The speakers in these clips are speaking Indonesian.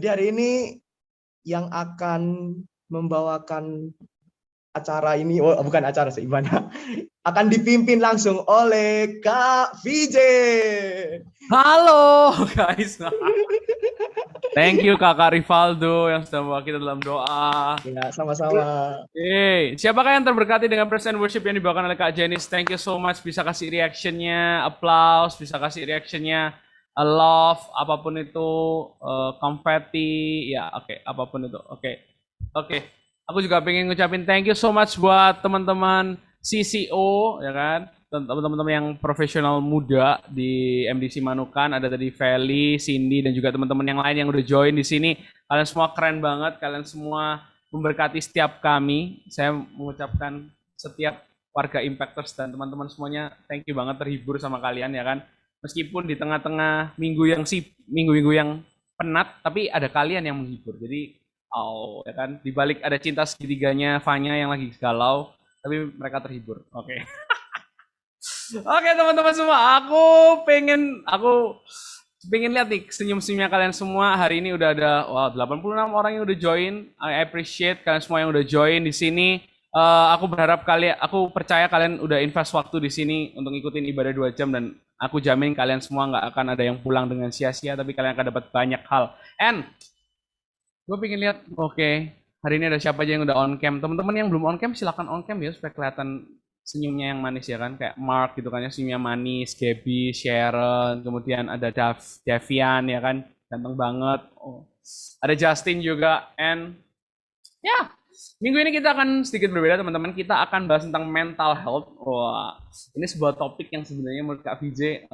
Jadi hari ini yang akan membawakan acara ini, bukan acara sih, gimana? Akan dipimpin langsung oleh Kak VJ. Halo guys. Thank you Kakak Rivaldo yang sudah membawa kita dalam doa. Ya, sama-sama. Siapakah yang terberkati dengan present worship yang dibawakan oleh Kak Jenis? Thank you so much. Bisa kasih reactionnya, applause, bisa kasih reactionnya, love, apapun itu, confetti, ya oke, apapun itu. Oke. Aku juga pengen ngucapin thank you so much buat teman-teman CCO, ya kan? Teman-teman yang profesional muda di MDC Manukan, ada tadi Feli, Cindy, dan juga teman-teman yang lain yang udah join di sini. Kalian semua keren banget, kalian semua memberkati setiap kami. Saya mengucapkan setiap warga Impactors dan teman-teman semuanya thank you banget, terhibur sama kalian ya kan. Meskipun di tengah-tengah minggu-minggu yang penat, tapi ada kalian yang menghibur. Jadi ya kan, di balik ada cinta segitiganya Fanya yang lagi galau, tapi mereka terhibur. Oke. Oke teman-teman semua, aku pengen lihat nih senyum-senyumnya kalian semua. Hari ini udah ada 86 orang yang udah join. I appreciate kalian semua yang udah join di sini. Aku percaya kalian udah invest waktu di sini untuk ngikutin ibadah 2 jam, dan aku jamin kalian semua nggak akan ada yang pulang dengan sia-sia, tapi kalian akan dapat banyak hal. And gue pengen lihat, hari ini ada siapa aja yang udah on cam. Teman-teman yang belum on cam silakan on cam ya supaya kelihatan senyumnya yang manis ya kan, kayak Mark gitu kan ya, senyumnya manis, Gaby, Sharon, kemudian ada Davian ya kan, ganteng banget. Ada Justin juga, and ya minggu ini kita akan sedikit berbeda teman-teman. Kita akan bahas tentang mental health. Ini sebuah topik yang sebenarnya menurut Kak VJ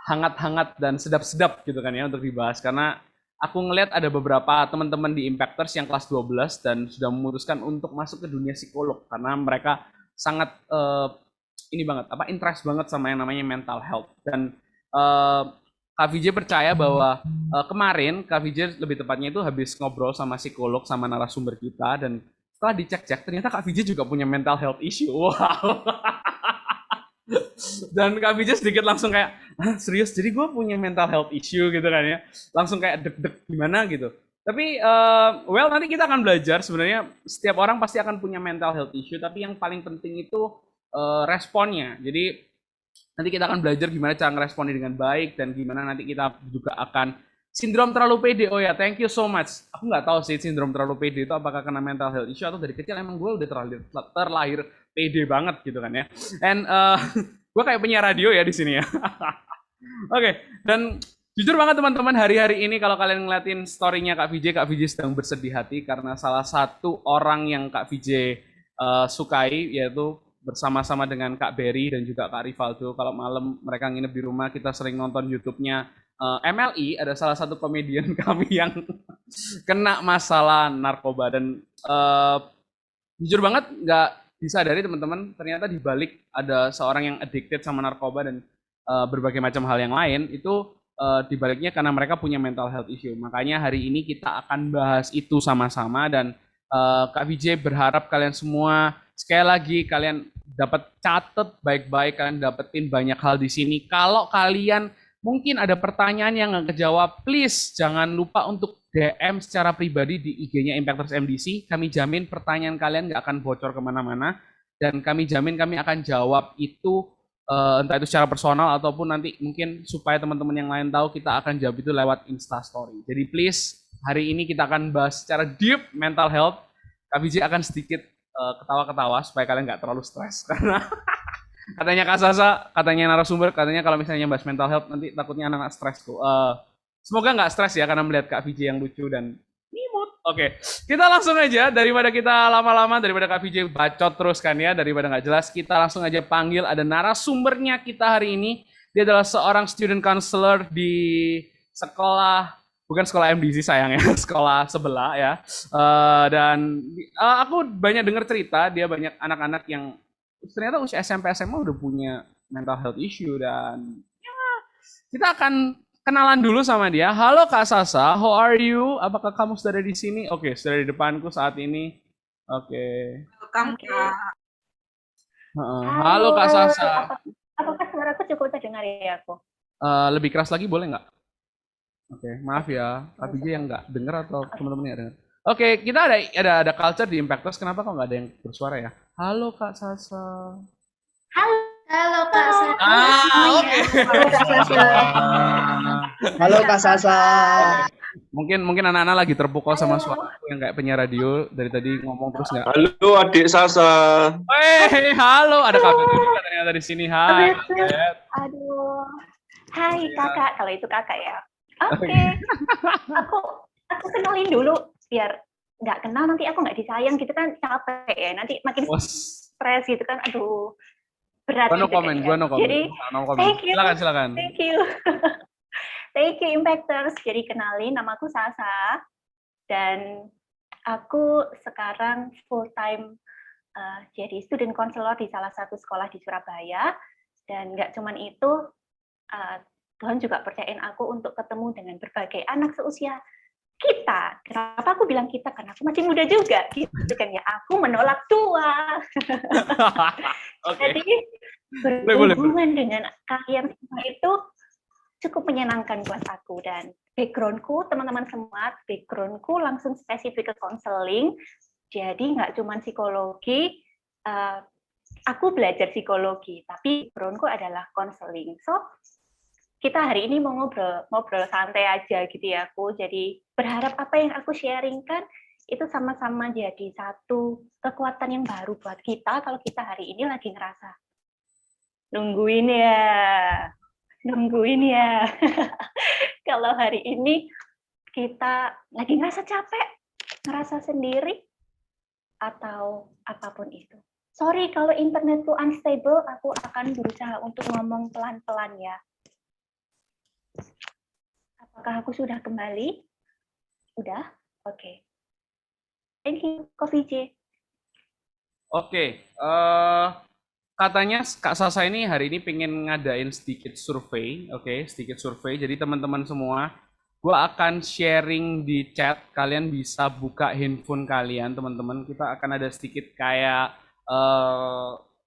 hangat-hangat dan sedap-sedap gitu kan ya untuk dibahas, karena aku ngelihat ada beberapa teman-teman di Impactors yang kelas 12 dan sudah memutuskan untuk masuk ke dunia psikolog karena mereka sangat interest banget sama yang namanya mental health. Dan Kak VJ percaya bahwa kemarin Kak VJ lebih tepatnya itu habis ngobrol sama psikolog, sama narasumber kita, dan setelah dicek-cek ternyata Kak VJ juga punya mental health issue. Wow. Dan Kak VJ sedikit langsung kayak, serius, jadi gue punya mental health issue gitu kan ya. Langsung kayak deg-deg gimana gitu. Tapi, nanti kita akan belajar. Sebenarnya setiap orang pasti akan punya mental health issue, tapi yang paling penting itu responnya. Jadi nanti kita akan belajar gimana cara ngeresponnya dengan baik, dan gimana nanti kita juga akan sindrom terlalu pede. Oh ya, thank you so much. Aku nggak tahu sih sindrom terlalu pede itu apakah karena mental health issue atau dari kecil emang gue udah terlahir pede banget gitu kan ya. And gue kayak penyiar radio ya di sini ya. Oke, dan jujur banget teman-teman, hari-hari ini kalau kalian ngeliatin story-nya Kak VJ sedang bersedih hati karena salah satu orang yang Kak VJ sukai, yaitu bersama-sama dengan Kak Berry dan juga Kak Rivaldo. Kalau malam mereka nginep di rumah, kita sering nonton YouTube-nya MLI, ada salah satu komedian kami yang kena masalah narkoba. Dan jujur banget nggak disadari teman-teman, ternyata di balik ada seorang yang addicted sama narkoba dan berbagai macam hal yang lain, itu di baliknya karena mereka punya mental health issue. Makanya hari ini kita akan bahas itu sama-sama, dan Kak VJ berharap kalian semua sekali lagi kalian dapat catat baik-baik, kalian dapetin banyak hal di sini. Kalau kalian mungkin ada pertanyaan yang nggak kejawab, please jangan lupa untuk DM secara pribadi di IG-nya Impactors MDC. Kami jamin pertanyaan kalian nggak akan bocor kemana-mana, dan kami jamin kami akan jawab itu entah itu secara personal ataupun nanti mungkin supaya teman-teman yang lain tahu, kita akan jawab itu lewat Instastory. Jadi please, hari ini kita akan bahas secara deep mental health. Kak VJ akan sedikit ketawa-ketawa supaya kalian nggak terlalu stres karena katanya Kak Sasa, katanya narasumber, katanya kalau misalnya bahas mental health nanti takutnya anak-anak stres kok. Semoga nggak stres ya karena melihat Kak VJ yang lucu dan imut. Oke, kita langsung aja, daripada kita lama-lama, daripada Kak VJ bacot terus kan ya, daripada nggak jelas, kita langsung aja panggil ada narasumbernya kita hari ini. Dia adalah seorang student counselor di sekolah, bukan sekolah MDC sayang ya, sekolah sebelah ya. Dan aku banyak dengar cerita, dia banyak anak-anak yang ternyata usia SMP SMA udah punya mental health issue, dan ya, kita akan kenalan dulu sama dia. Halo Kak Sasa, how are you? Apakah kamu sudah ada di sini? Oke, sudah di depanku saat ini. Oke. Welcome, Kak. Halo Kak Sasa. Apakah suaraku cukup terdengar ya aku? Lebih keras lagi boleh nggak? Oke, maaf ya, Kak BJ yang nggak denger atau teman-teman yang denger. Oke, kita ada culture di Impactors. Kenapa kok nggak ada yang bersuara ya? Halo Kak Sasa. Halo Kak Sasa. Oke. Halo Kak Sasa. Halo Kak Sasa. Mungkin anak-anak lagi terpukau sama suara aku yang kayak penyiar radio dari tadi ngomong terus nggak. Halo adik Sasa. Halo, ada Kak Bet juga ternyata di sini. Hai, Kak Bet. Aduh. Hai kakak, kalau itu kakak ya. Oke. Aku kenalin dulu biar nggak kenal nanti aku nggak disayang gitu kan, capek ya. Nanti makin stres gitu kan. Aduh. Berat Gua no gitu comment, kan. gua no comment. Jadi, No comment. thank you. Silakan. Thank you. Thank you Impactors. Jadi kenalin, namaku Sasa dan aku sekarang full time jadi student counselor di salah satu sekolah di Surabaya. Dan nggak cuman itu, Tuhan juga percayain aku untuk ketemu dengan berbagai anak seusia kita. Kenapa aku bilang kita? Karena aku masih muda juga, gitu kan ya. Aku menolak tua. Jadi berhubungan dengan kalian semua itu cukup menyenangkan buat aku. Dan backgroundku, teman-teman semua, backgroundku langsung spesifik ke konseling. Jadi nggak cuma psikologi. Aku belajar psikologi, tapi backgroundku adalah konseling. So, kita hari ini mau ngobrol santai aja gitu ya aku. Jadi berharap apa yang aku sharingkan itu sama-sama jadi satu kekuatan yang baru buat kita kalau kita hari ini lagi ngerasa nungguin ya. Kalau hari ini kita lagi ngerasa capek, ngerasa sendiri, atau apapun itu. Sorry kalau internetku unstable, aku akan berusaha untuk ngomong pelan-pelan ya. Apakah aku sudah kembali? Udah? Oke. Thank you, Coffee J. Oke. Katanya Kak Sasa ini hari ini pengen ngadain sedikit survei. Oke, sedikit survei. Jadi teman-teman semua, gue akan sharing di chat. Kalian bisa buka handphone kalian, teman-teman. Kita akan ada sedikit kayak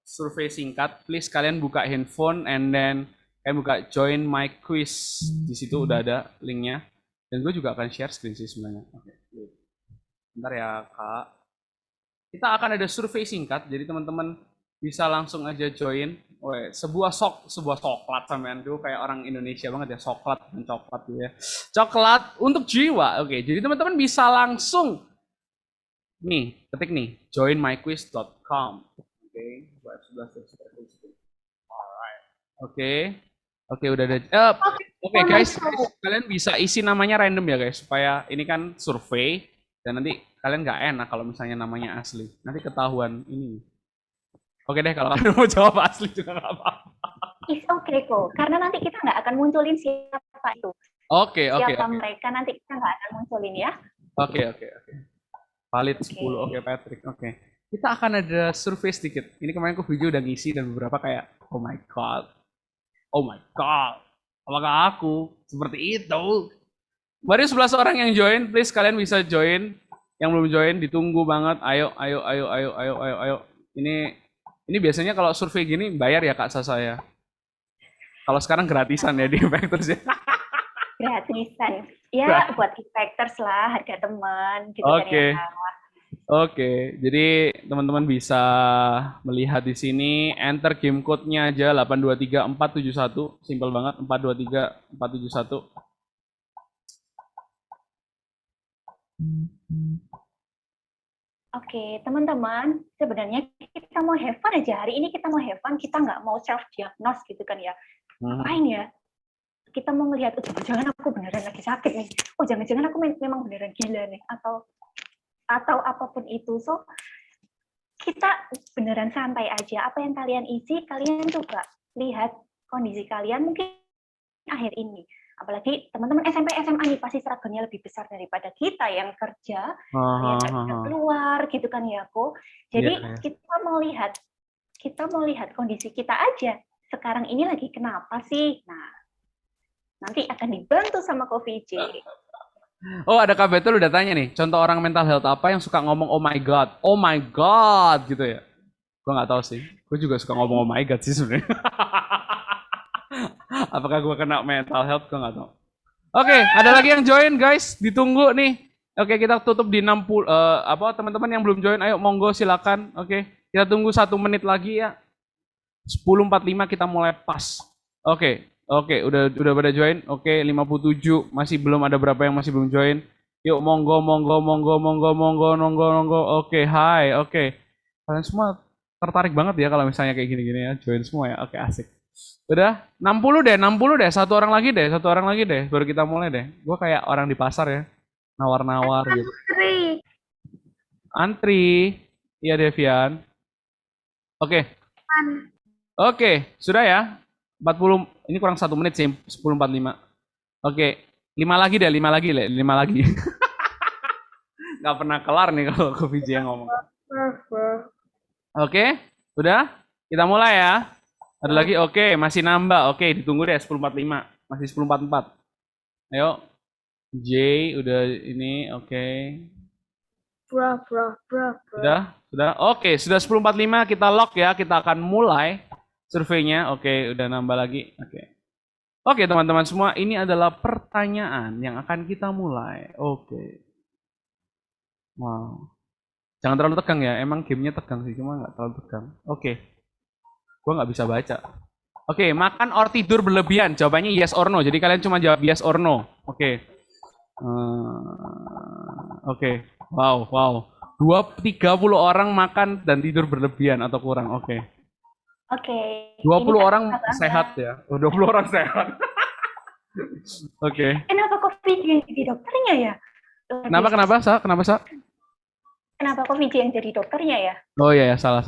survei singkat. Please kalian buka handphone and then kalian buka join my quiz. Di situ udah ada linknya. Dan gue juga akan share screen sih sebenarnya. Oke. Bentar ya Kak. Kita akan ada survei singkat. Jadi teman-teman bisa langsung aja join. Sebuah coklat sampean tuh kayak orang Indonesia banget ya, coklat dan coklat gitu ya. Coklat untuk jiwa. Oke, jadi teman-teman bisa langsung nih, ketik nih joinmyquiz.com. Oke, buat 11 Alright. Oke, udah ada. Oke, guys, kalian bisa isi namanya random ya guys, supaya ini kan survei dan nanti kalian nggak enak kalau misalnya namanya asli. Nanti ketahuan ini. Oke deh, kalau kalian mau jawab asli juga nggak apa-apa. It's okay kok, karena nanti kita nggak akan munculin siapa itu. Oke. Siapa mereka nanti kita nggak akan munculin ya. Oke. Valid 10. Oke, Patrick. Oke. Kita akan ada survei sedikit. Ini kemarin aku video udah ngisi dan beberapa kayak, oh my god, apakah aku seperti itu? Baru 11 orang yang join, please kalian bisa join. Yang belum join ditunggu banget. Ayo. Ini biasanya kalau survei gini bayar ya Kak Sasa ya. Kalau sekarang gratisan ya di Impactors ya. Gratisan. Ya buat Impactors lah, harga teman gitu kan ya. Oke, jadi teman-teman bisa melihat di sini enter game code-nya aja 823471, simpel banget 823471. Oke, teman-teman, sebenarnya kita mau have fun aja. Hari ini kita mau have fun, kita nggak mau self-diagnose gitu kan ya. Ngapain ya? Kita mau ngelihat, jangan-jangan aku beneran lagi sakit nih. Oh, jangan-jangan aku memang beneran gila nih. Atau apapun itu. So, kita beneran santai aja. Apa yang kalian isi, kalian coba lihat kondisi kalian mungkin akhir ini. Apalagi teman-teman SMP SMA nih pasti seragamnya lebih besar daripada kita yang kerja, yang nggak bisa keluar gitu kan ya kok. Jadi kita mau lihat kondisi kita aja. Sekarang ini lagi kenapa sih? Nah, nanti akan dibantu sama Coffee J. Oh, ada Kak Betul udah tanya nih, contoh orang mental health apa yang suka ngomong oh my god gitu ya? Gue nggak tahu sih. Gue juga suka ngomong oh my god sih sebenarnya. Apakah gue kena mental health? Gue nggak tahu. Oke, ada lagi yang join guys, ditunggu nih. Oke, kita tutup di 60 teman-teman yang belum join, ayo monggo silakan. Oke, kita tunggu 1 menit lagi ya. 10.45 kita mulai pas. Oke, udah pada join. Oke, 57 masih belum ada berapa yang masih belum join. Yuk monggo. Oke, hai. Oke. Kalian semua tertarik banget ya kalau misalnya kayak gini-gini ya, join semua ya. Oke, asik. Udah 60 deh, satu orang lagi deh, baru kita mulai deh. Gue kayak orang di pasar ya, nawar-nawar gitu. Antri, iya Devian. Oke, sudah ya. 40, ini kurang 1 menit sih, 10.45. Oke, 5 lagi deh, 5 lagi. Nggak pernah kelar nih kalau ke VJ yang ngomong. Oke, udah? Kita mulai ya. Ada lagi? Oke, masih nambah. Oke, ditunggu deh 10.45. Masih 10.44. Ayo. J udah ini, oke. Sudah? Oke, sudah 10.45 kita lock ya. Kita akan mulai surveinya. Oke, udah nambah lagi. Oke, teman-teman semua, ini adalah pertanyaan yang akan kita mulai. Oke. Wow. Jangan terlalu tegang ya. Emang gamenya tegang sih, cuma nggak terlalu tegang. Oke. Gua nggak bisa baca. Oke, makan or tidur berlebihan? Jawabannya yes or no. Jadi kalian cuma jawab yes or no. Oke. Oke. Wow. 30 orang makan dan tidur berlebihan atau kurang. Oke. 20 orang sehat ya. 20 orang sehat. Oke. Kenapa kok VJ yang jadi dokternya ya? Kenapa, Sa? Kenapa kok VJ yang jadi dokternya ya? Oh iya, salah.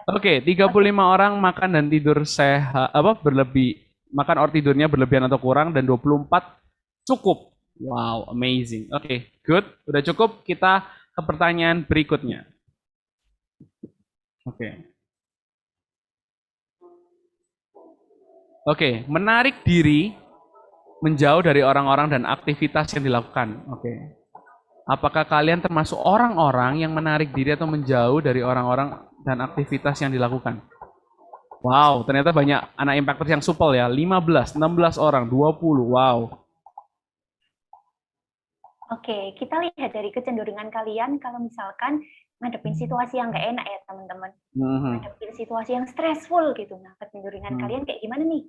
Oke, 35 orang makan dan tidur sehat, makan or tidurnya berlebihan atau kurang, dan 24 cukup. Wow, amazing. Oke, good. Udah cukup, kita ke pertanyaan berikutnya. Oke, menarik diri menjauh dari orang-orang dan aktivitas yang dilakukan. Oke. Apakah kalian termasuk orang-orang yang menarik diri atau menjauh dari orang-orang dan aktivitas yang dilakukan? Wow, ternyata banyak anak impactors yang supel ya. 15, 16 orang, 20. Wow. Oke, kita lihat dari kecenderungan kalian kalau misalkan ngadepin situasi yang nggak enak ya teman-teman. Ngadepin situasi yang stressful gitu. Nah, kecenderungan kalian kayak gimana nih?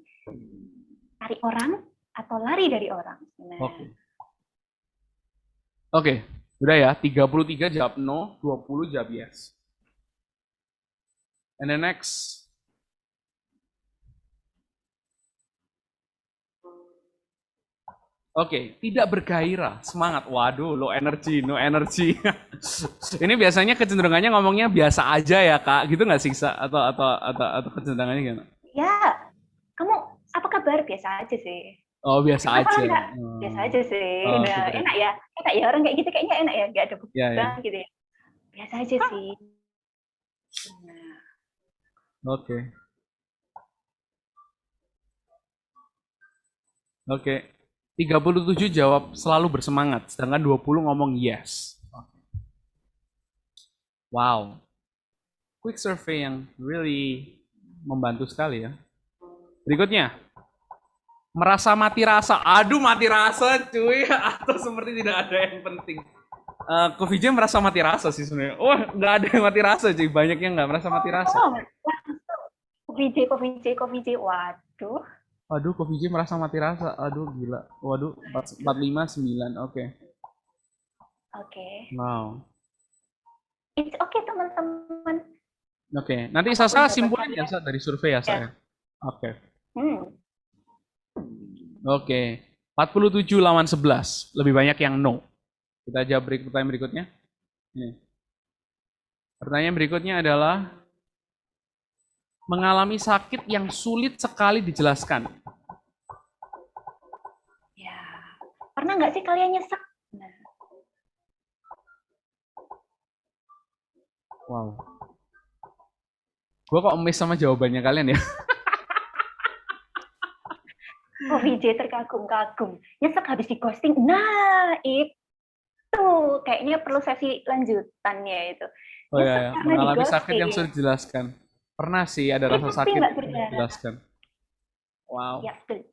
Cari orang atau lari dari orang? Nah. Oke, udah ya. 33 jawab no, 20 jawab yes. And the next. Oke, tidak bergairah, semangat. Waduh, low energy, no energy. Ini biasanya kecenderungannya ngomongnya biasa aja ya, Kak. Gitu nggak sih, atau kecenderungannya gimana? Ya, kamu apa kabar? Biasa aja sih. Oh, biasa aja. Biasa aja sih. Nah, enak ya orang kayak gitu kayaknya enak ya, nggak ada beban gitu ya. Biasa aja sih. Nah. Oke. 37 jawab selalu bersemangat, sedangkan 20 ngomong yes. Wow. Quick survey yang really membantu sekali ya. Berikutnya. Merasa mati rasa. Aduh, mati rasa cuy. Atau seperti tidak ada yang penting. Ko VJ merasa mati rasa sih sebenarnya. Oh, nggak ada yang mati rasa cuy. Banyak yang nggak merasa mati rasa. Ko VJ. Waduh. Waduh, Ko VJ merasa mati rasa. Aduh, gila. Waduh, 45-9. Oke. Wow. It's okay, teman-teman. Oke. Nanti Sasa simpulin ya, Sa, dari survei ya, saya. Oke. Oke, 47 lawan 11. Lebih banyak yang no. Kita jawab pertanyaan berikutnya. Pertanyaan berikutnya adalah mengalami sakit yang sulit sekali dijelaskan. Ya, pernah nggak sih kalian nyesek? Nah. Wow. Gue kok miss sama jawabannya kalian ya? Oh, VJ terkagum-kagum. Nyesek habis di ghosting. Nah, itu kayaknya perlu sesi lanjutannya itu. Oh ya, mengalami sakit yang sulit dijelaskan. Pernah sih ada rasa sakit yang sulit dijelaskan. Wow. Ya, betul.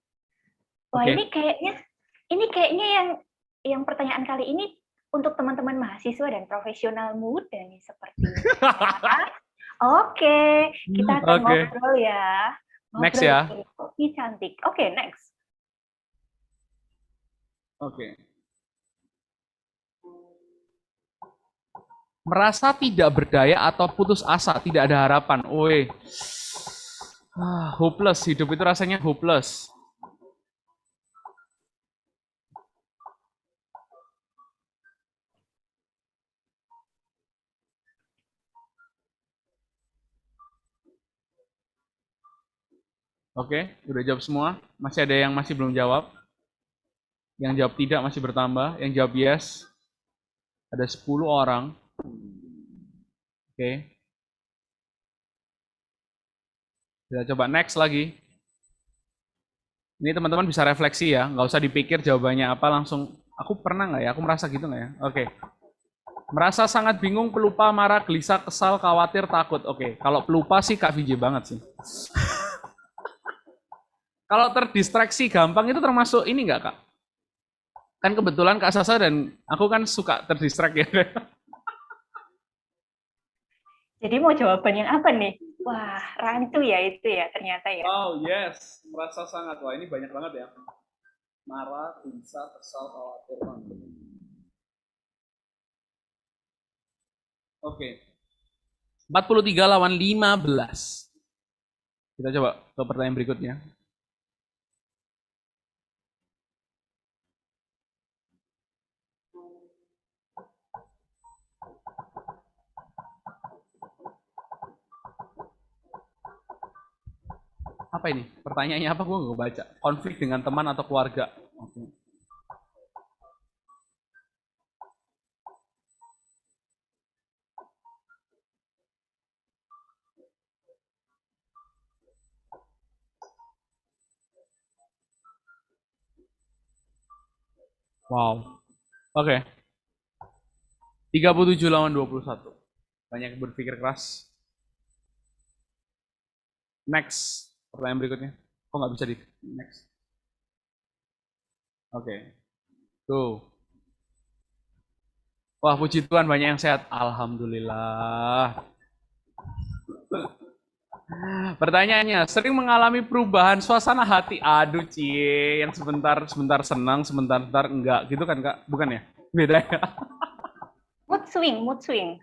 Wah, ini kayaknya Ini kayaknya yang pertanyaan kali ini untuk teman-teman mahasiswa dan profesional muda nih sepertinya. Oke, kita akan ngobrol ya. Next ya. Ini cantik. Oke, next. Oke. Merasa tidak berdaya atau putus asa, tidak ada harapan. Woi. Hopeless, hidup itu rasanya hopeless. Oke, udah jawab semua. Masih ada yang masih belum jawab. Yang jawab tidak masih bertambah. Yang jawab yes, ada 10 orang. Oke. Kita coba next lagi. Ini teman-teman bisa refleksi ya, nggak usah dipikir jawabannya apa, langsung, aku pernah nggak ya, aku merasa gitu nggak ya? Oke. Merasa sangat bingung, pelupa, marah, gelisah, kesal, khawatir, takut. Oke, kalau pelupa sih Kak VJ banget sih. Kalau terdistraksi gampang itu termasuk ini nggak Kak? Kan kebetulan Kak Sasa dan aku kan suka terdistract ya. Jadi mau jawaban yang apa nih? Wah, rancu ya itu ya ternyata ya. Oh yes, merasa sangat. Wah ini banyak banget ya. Marah, gelisah, kesal, khawatir. Oke. 43 lawan 15. Kita coba ke pertanyaan berikutnya. Apa ini? Pertanyaannya apa? Gue nggak baca. Konflik dengan teman atau keluarga. Oke. Wow. Oke. 37 lawan 21. Banyak yang berpikir keras. Next. Pertanyaan berikutnya. Kok nggak bisa di next? Oke. Tuh. Wah, puji Tuhan banyak yang sehat. Alhamdulillah. Pertanyaannya, sering mengalami perubahan suasana hati. Aduh, cie, yang sebentar senang, sebentar enggak, gitu kan Kak? Bukan ya? Beda ya? Mood swing.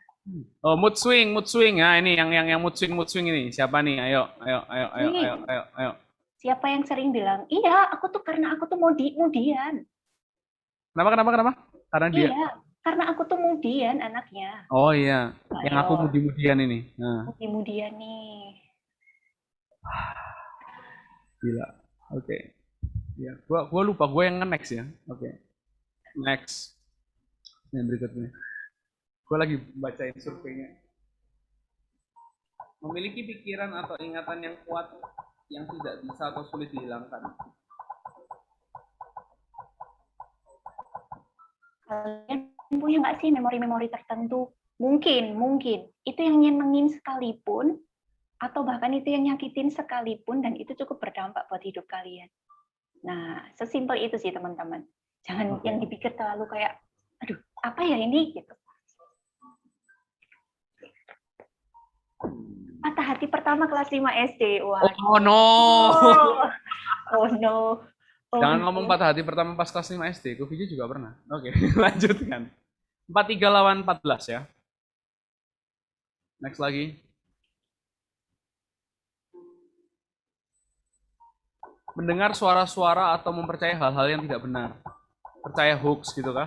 Oh, mood swing. Ya, ini yang mood swing ini. Siapa nih? Ayo. Siapa yang sering bilang, "Iya, aku tuh karena aku tuh mudian." Kenapa? Karena dia. Iya, karena aku tuh mudian anaknya. Oh iya, yang aku mudi-mudian ini. Nah. Mudi-mudian nih. Gila. Oke. Ya, gua lupa gue yang next ya. Oke. Next. Yang berikutnya. Gue lagi bacain surveinya. Memiliki pikiran atau ingatan yang kuat yang tidak bisa atau sulit dihilangkan. Kalian punya nggak sih memori-memori tertentu? Mungkin itu yang nyenengin sekalipun, atau bahkan itu yang nyakitin sekalipun, dan itu cukup berdampak buat hidup kalian. Nah, sesimpel itu sih teman-teman. Jangan yang dipikir terlalu kayak, aduh, apa ya ini gitu. Patah hati pertama kelas 5 SD. Wah. Oh no. Oh no. Jangan ngomong patah hati pertama pas kelas 5 SD. Gue juga pernah. Oke, lanjutkan. 43 lawan 14 ya. Next lagi. Mendengar suara-suara atau mempercayai hal-hal yang tidak benar. Percaya hoax gitu kah?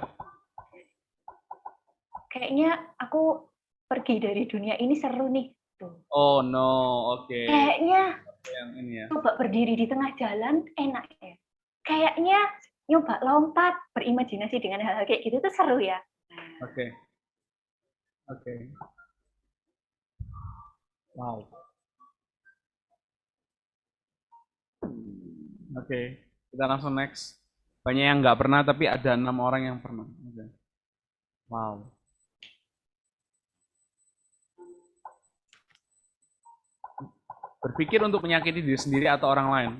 Kayaknya aku pergi dari dunia ini seru nih. Tuh. Oh no, oke. Kayaknya yang ini ya. Coba berdiri di tengah jalan enak ya. Kayaknya nyoba lompat, berimajinasi dengan hal-hal kayak gitu tuh seru ya. Oke. Wow. Oke, kita langsung next. Banyak yang nggak pernah, tapi ada 6 orang yang pernah. Okay. Wow. Berpikir untuk menyakiti diri sendiri atau orang lain.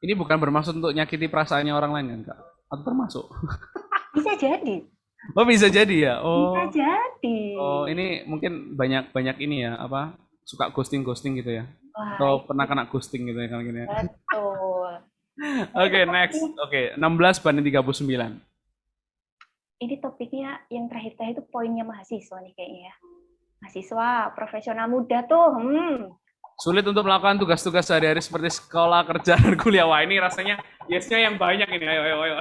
Ini bukan bermaksud untuk nyakiti perasaannya orang lain kan, Kak? Atau termasuk? Bisa jadi, Oh, bisa jadi ya. bisa Oh. jadi. Oh, ini mungkin banyak ini ya, apa? Suka ghosting-ghosting gitu ya. Wah, Atau pernah kena ghosting gitu ya kalau gini ya. betul. Tapi Oke, next. tetapi Oke, 16 banding 39. ini topiknya yang terakhir-terakhir itu poinnya mahasiswa nih kayaknya ya. Mahasiswa, profesional muda tuh, Sulit untuk melakukan tugas-tugas sehari-hari seperti sekolah, kerja, dan kuliah. Wah, ini rasanya yes-nya yang banyak ini. Ayo, ayo, ayo.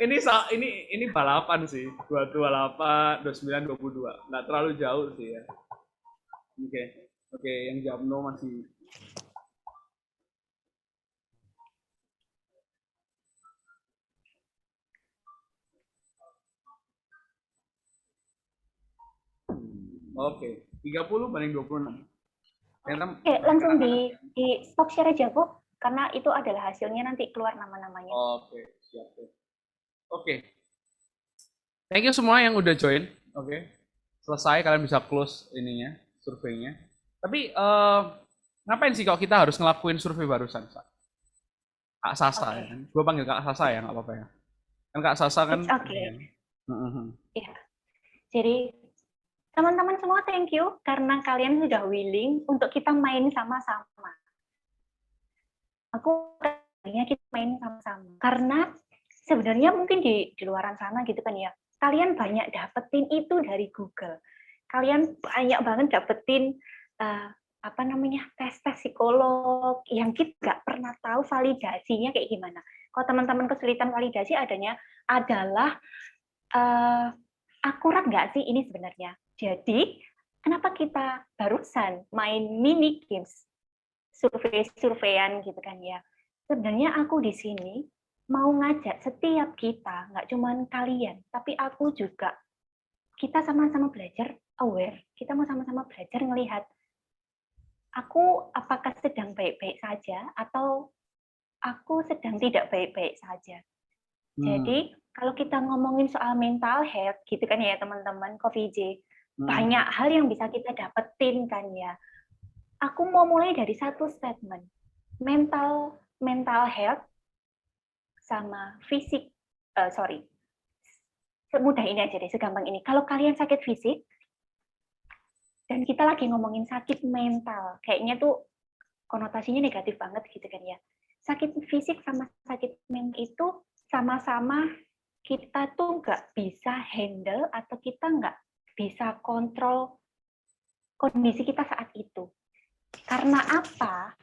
ini balapan sih. 228, 29, 22. Nggak terlalu jauh sih ya. Oke. Oke, yang jawab no masih. Oke, 30 banding 26. Ternyata Oke, langsung di stop share aja, Bu. Karena itu adalah hasilnya nanti keluar nama-namanya. Oke, siap. Oke. Thank you semua yang udah join. Oke. Selesai kalian bisa close ininya, surveinya. Tapi ngapain sih kok kita harus ngelakuin survei barusan, Sa? Kak Sasa ya Oke. kan? Gue panggil Kak Sasa ya, nggak apa-apa ya. Kan Kak Sasa kan. It's okay. Iya. Mhm. Iya. Jadi teman-teman semua thank you karena kalian sudah willing untuk kita main sama-sama. Aku tadinya kita main sama-sama. Karena sebenarnya mungkin di luaran sana gitu kan ya. Kalian banyak dapetin itu dari Google. Kalian banyak banget dapetin apa namanya tes psikolog yang kita nggak pernah tahu validasinya kayak gimana. Kalau teman-teman kesulitan validasi adalah akurat nggak sih ini sebenarnya. Jadi kenapa kita barusan main mini games survei-surveian gitu kan ya. Sebenarnya aku di sini mau ngajak setiap kita, nggak cuman kalian, tapi aku juga, kita sama-sama belajar aware, kita mau sama-sama belajar ngelihat aku apakah sedang baik-baik saja atau aku sedang tidak baik-baik saja. Jadi kalau kita ngomongin soal mental health gitu kan ya teman-teman, Coffee J, banyak hal yang bisa kita dapetin kan ya. Aku mau mulai dari satu statement, mental health sama fisik, semudah ini aja deh, segampang ini. Kalau kalian sakit fisik, dan kita lagi ngomongin sakit mental, kayaknya tuh konotasinya negatif banget gitu kan ya. Sakit fisik sama sakit mental itu sama-sama kita tuh nggak bisa handle atau kita nggak bisa kontrol kondisi kita saat itu. Karena apa?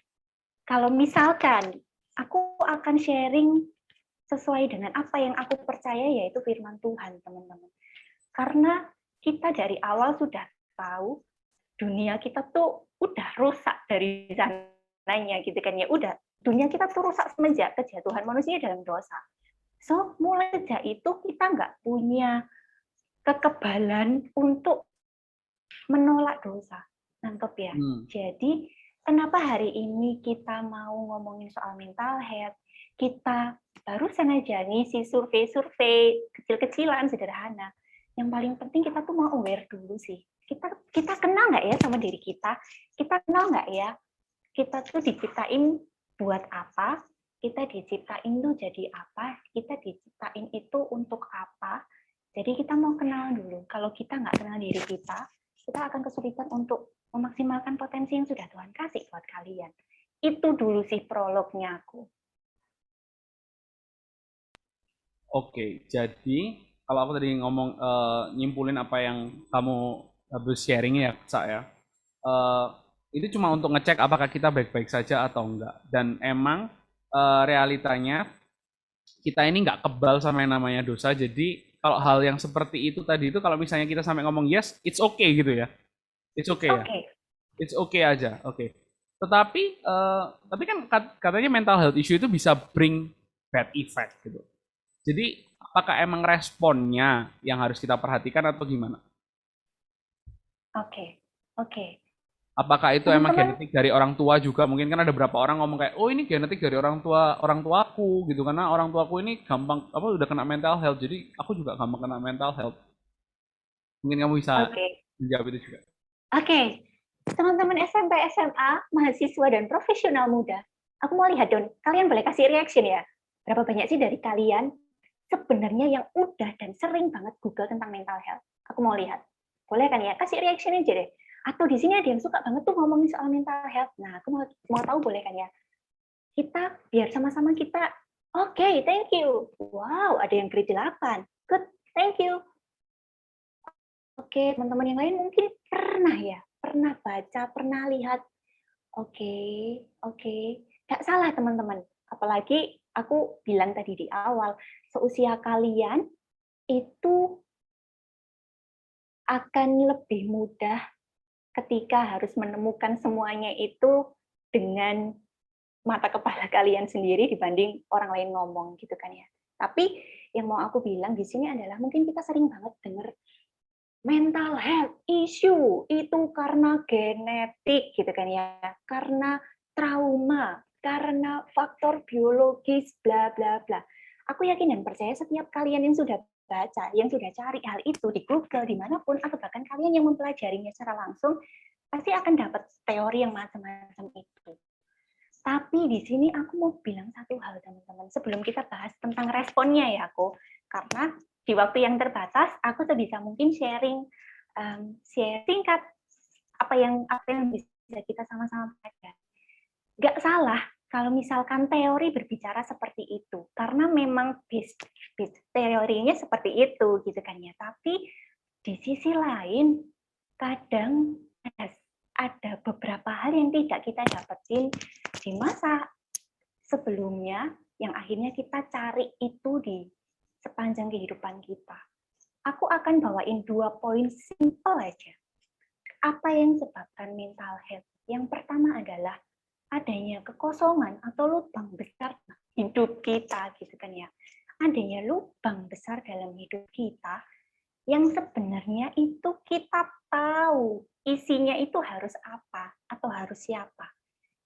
Kalau misalkan aku akan sharing sesuai dengan apa yang aku percaya, yaitu firman Tuhan, teman-teman. Karena kita dari awal sudah tahu dunia kita tuh udah rusak dari sananya gitu kan ya. Udah, dunia kita tuh rusak semenjak kejatuhan manusia dalam dosa. So, mulai sejak itu kita nggak punya kekebalan untuk menolak dosa. Nangkep ya? Jadi, kenapa hari ini kita mau ngomongin soal mental health? Kita barusan aja ngisi survei-survei kecil-kecilan sederhana. Yang paling penting kita tuh mau aware dulu sih. Kita kenal nggak ya sama diri kita? Kita kenal nggak ya? Kita tuh diciptain buat apa? Kita diciptain tuh jadi apa? Kita diciptain itu untuk apa? Jadi kita mau kenal dulu. Kalau kita nggak kenal diri kita akan kesulitan untuk memaksimalkan potensi yang sudah Tuhan kasih buat kalian. Itu dulu sih prolognya aku. Oke, jadi kalau aku tadi ngomong nyimpulin apa yang kamu habis sharing ya, Sa ya. Itu cuma untuk ngecek apakah kita baik-baik saja atau enggak. Dan emang realitanya kita ini nggak kebal sama yang namanya dosa. Jadi kalau hal yang seperti itu tadi itu kalau misalnya kita sampai ngomong yes, it's okay gitu ya. It's okay ya. It's okay aja. Oke. Tetapi kan katanya mental health issue itu bisa bring bad effect gitu. Jadi apakah emang responnya yang harus kita perhatikan atau gimana? Oke. Apakah itu emang genetik dari orang tua juga? Mungkin kan ada beberapa orang ngomong kayak, oh ini genetik dari orang tuaku gitu, karena orang tuaku ini gampang udah kena mental health, jadi aku juga gampang kena mental health. Mungkin kamu bisa menjawab itu juga. Oke. Teman-teman SMP, SMA, mahasiswa, dan profesional muda, aku mau lihat dong, kalian boleh kasih reaction ya. Berapa banyak sih dari kalian sebenarnya yang udah dan sering banget Google tentang mental health? Aku mau lihat. Boleh kan ya? Kasih reaction aja deh. Atau di sini ada yang suka banget tuh ngomongin soal mental health. Nah, aku mau tahu boleh kan ya? Kita biar sama-sama kita, oke, thank you. Wow, ada yang grade 8. Good, thank you. Oke, teman-teman yang lain mungkin pernah ya, pernah baca, pernah lihat. Oke, oke. Nggak salah teman-teman. Apalagi aku bilang tadi di awal, seusia kalian itu akan lebih mudah ketika harus menemukan semuanya itu dengan mata kepala kalian sendiri dibanding orang lain ngomong gitu kan ya. Tapi yang mau aku bilang di sini adalah mungkin kita sering banget dengar mental health issue itu karena genetik gitu kan ya, karena trauma, karena faktor biologis bla bla bla. Aku yakin dan percaya setiap kalian yang sudah baca, yang sudah cari hal itu di Google dimanapun, atau bahkan kalian yang mempelajarinya secara langsung, pasti akan dapat teori yang macam-macam itu. Tapi di sini aku mau bilang satu hal teman-teman, sebelum kita bahas tentang responnya ya aku, karena di waktu yang terbatas, aku sebisa mungkin sharing singkat apa yang bisa kita sama-sama pelajari. Nggak salah kalau misalkan teori berbicara seperti itu, karena memang base teorinya seperti itu gitu kan ya. Tapi di sisi lain, kadang ada beberapa hal yang tidak kita dapetin di masa sebelumnya yang akhirnya kita cari itu di sepanjang kehidupan kita. Aku akan bawain 2 poin simple aja. Apa yang sebabkan mental health? Yang pertama adalah adanya kekosongan atau lubang besar hidup kita gitu kan ya. Adanya lubang besar dalam hidup kita yang sebenarnya itu kita tahu isinya itu harus apa atau harus siapa.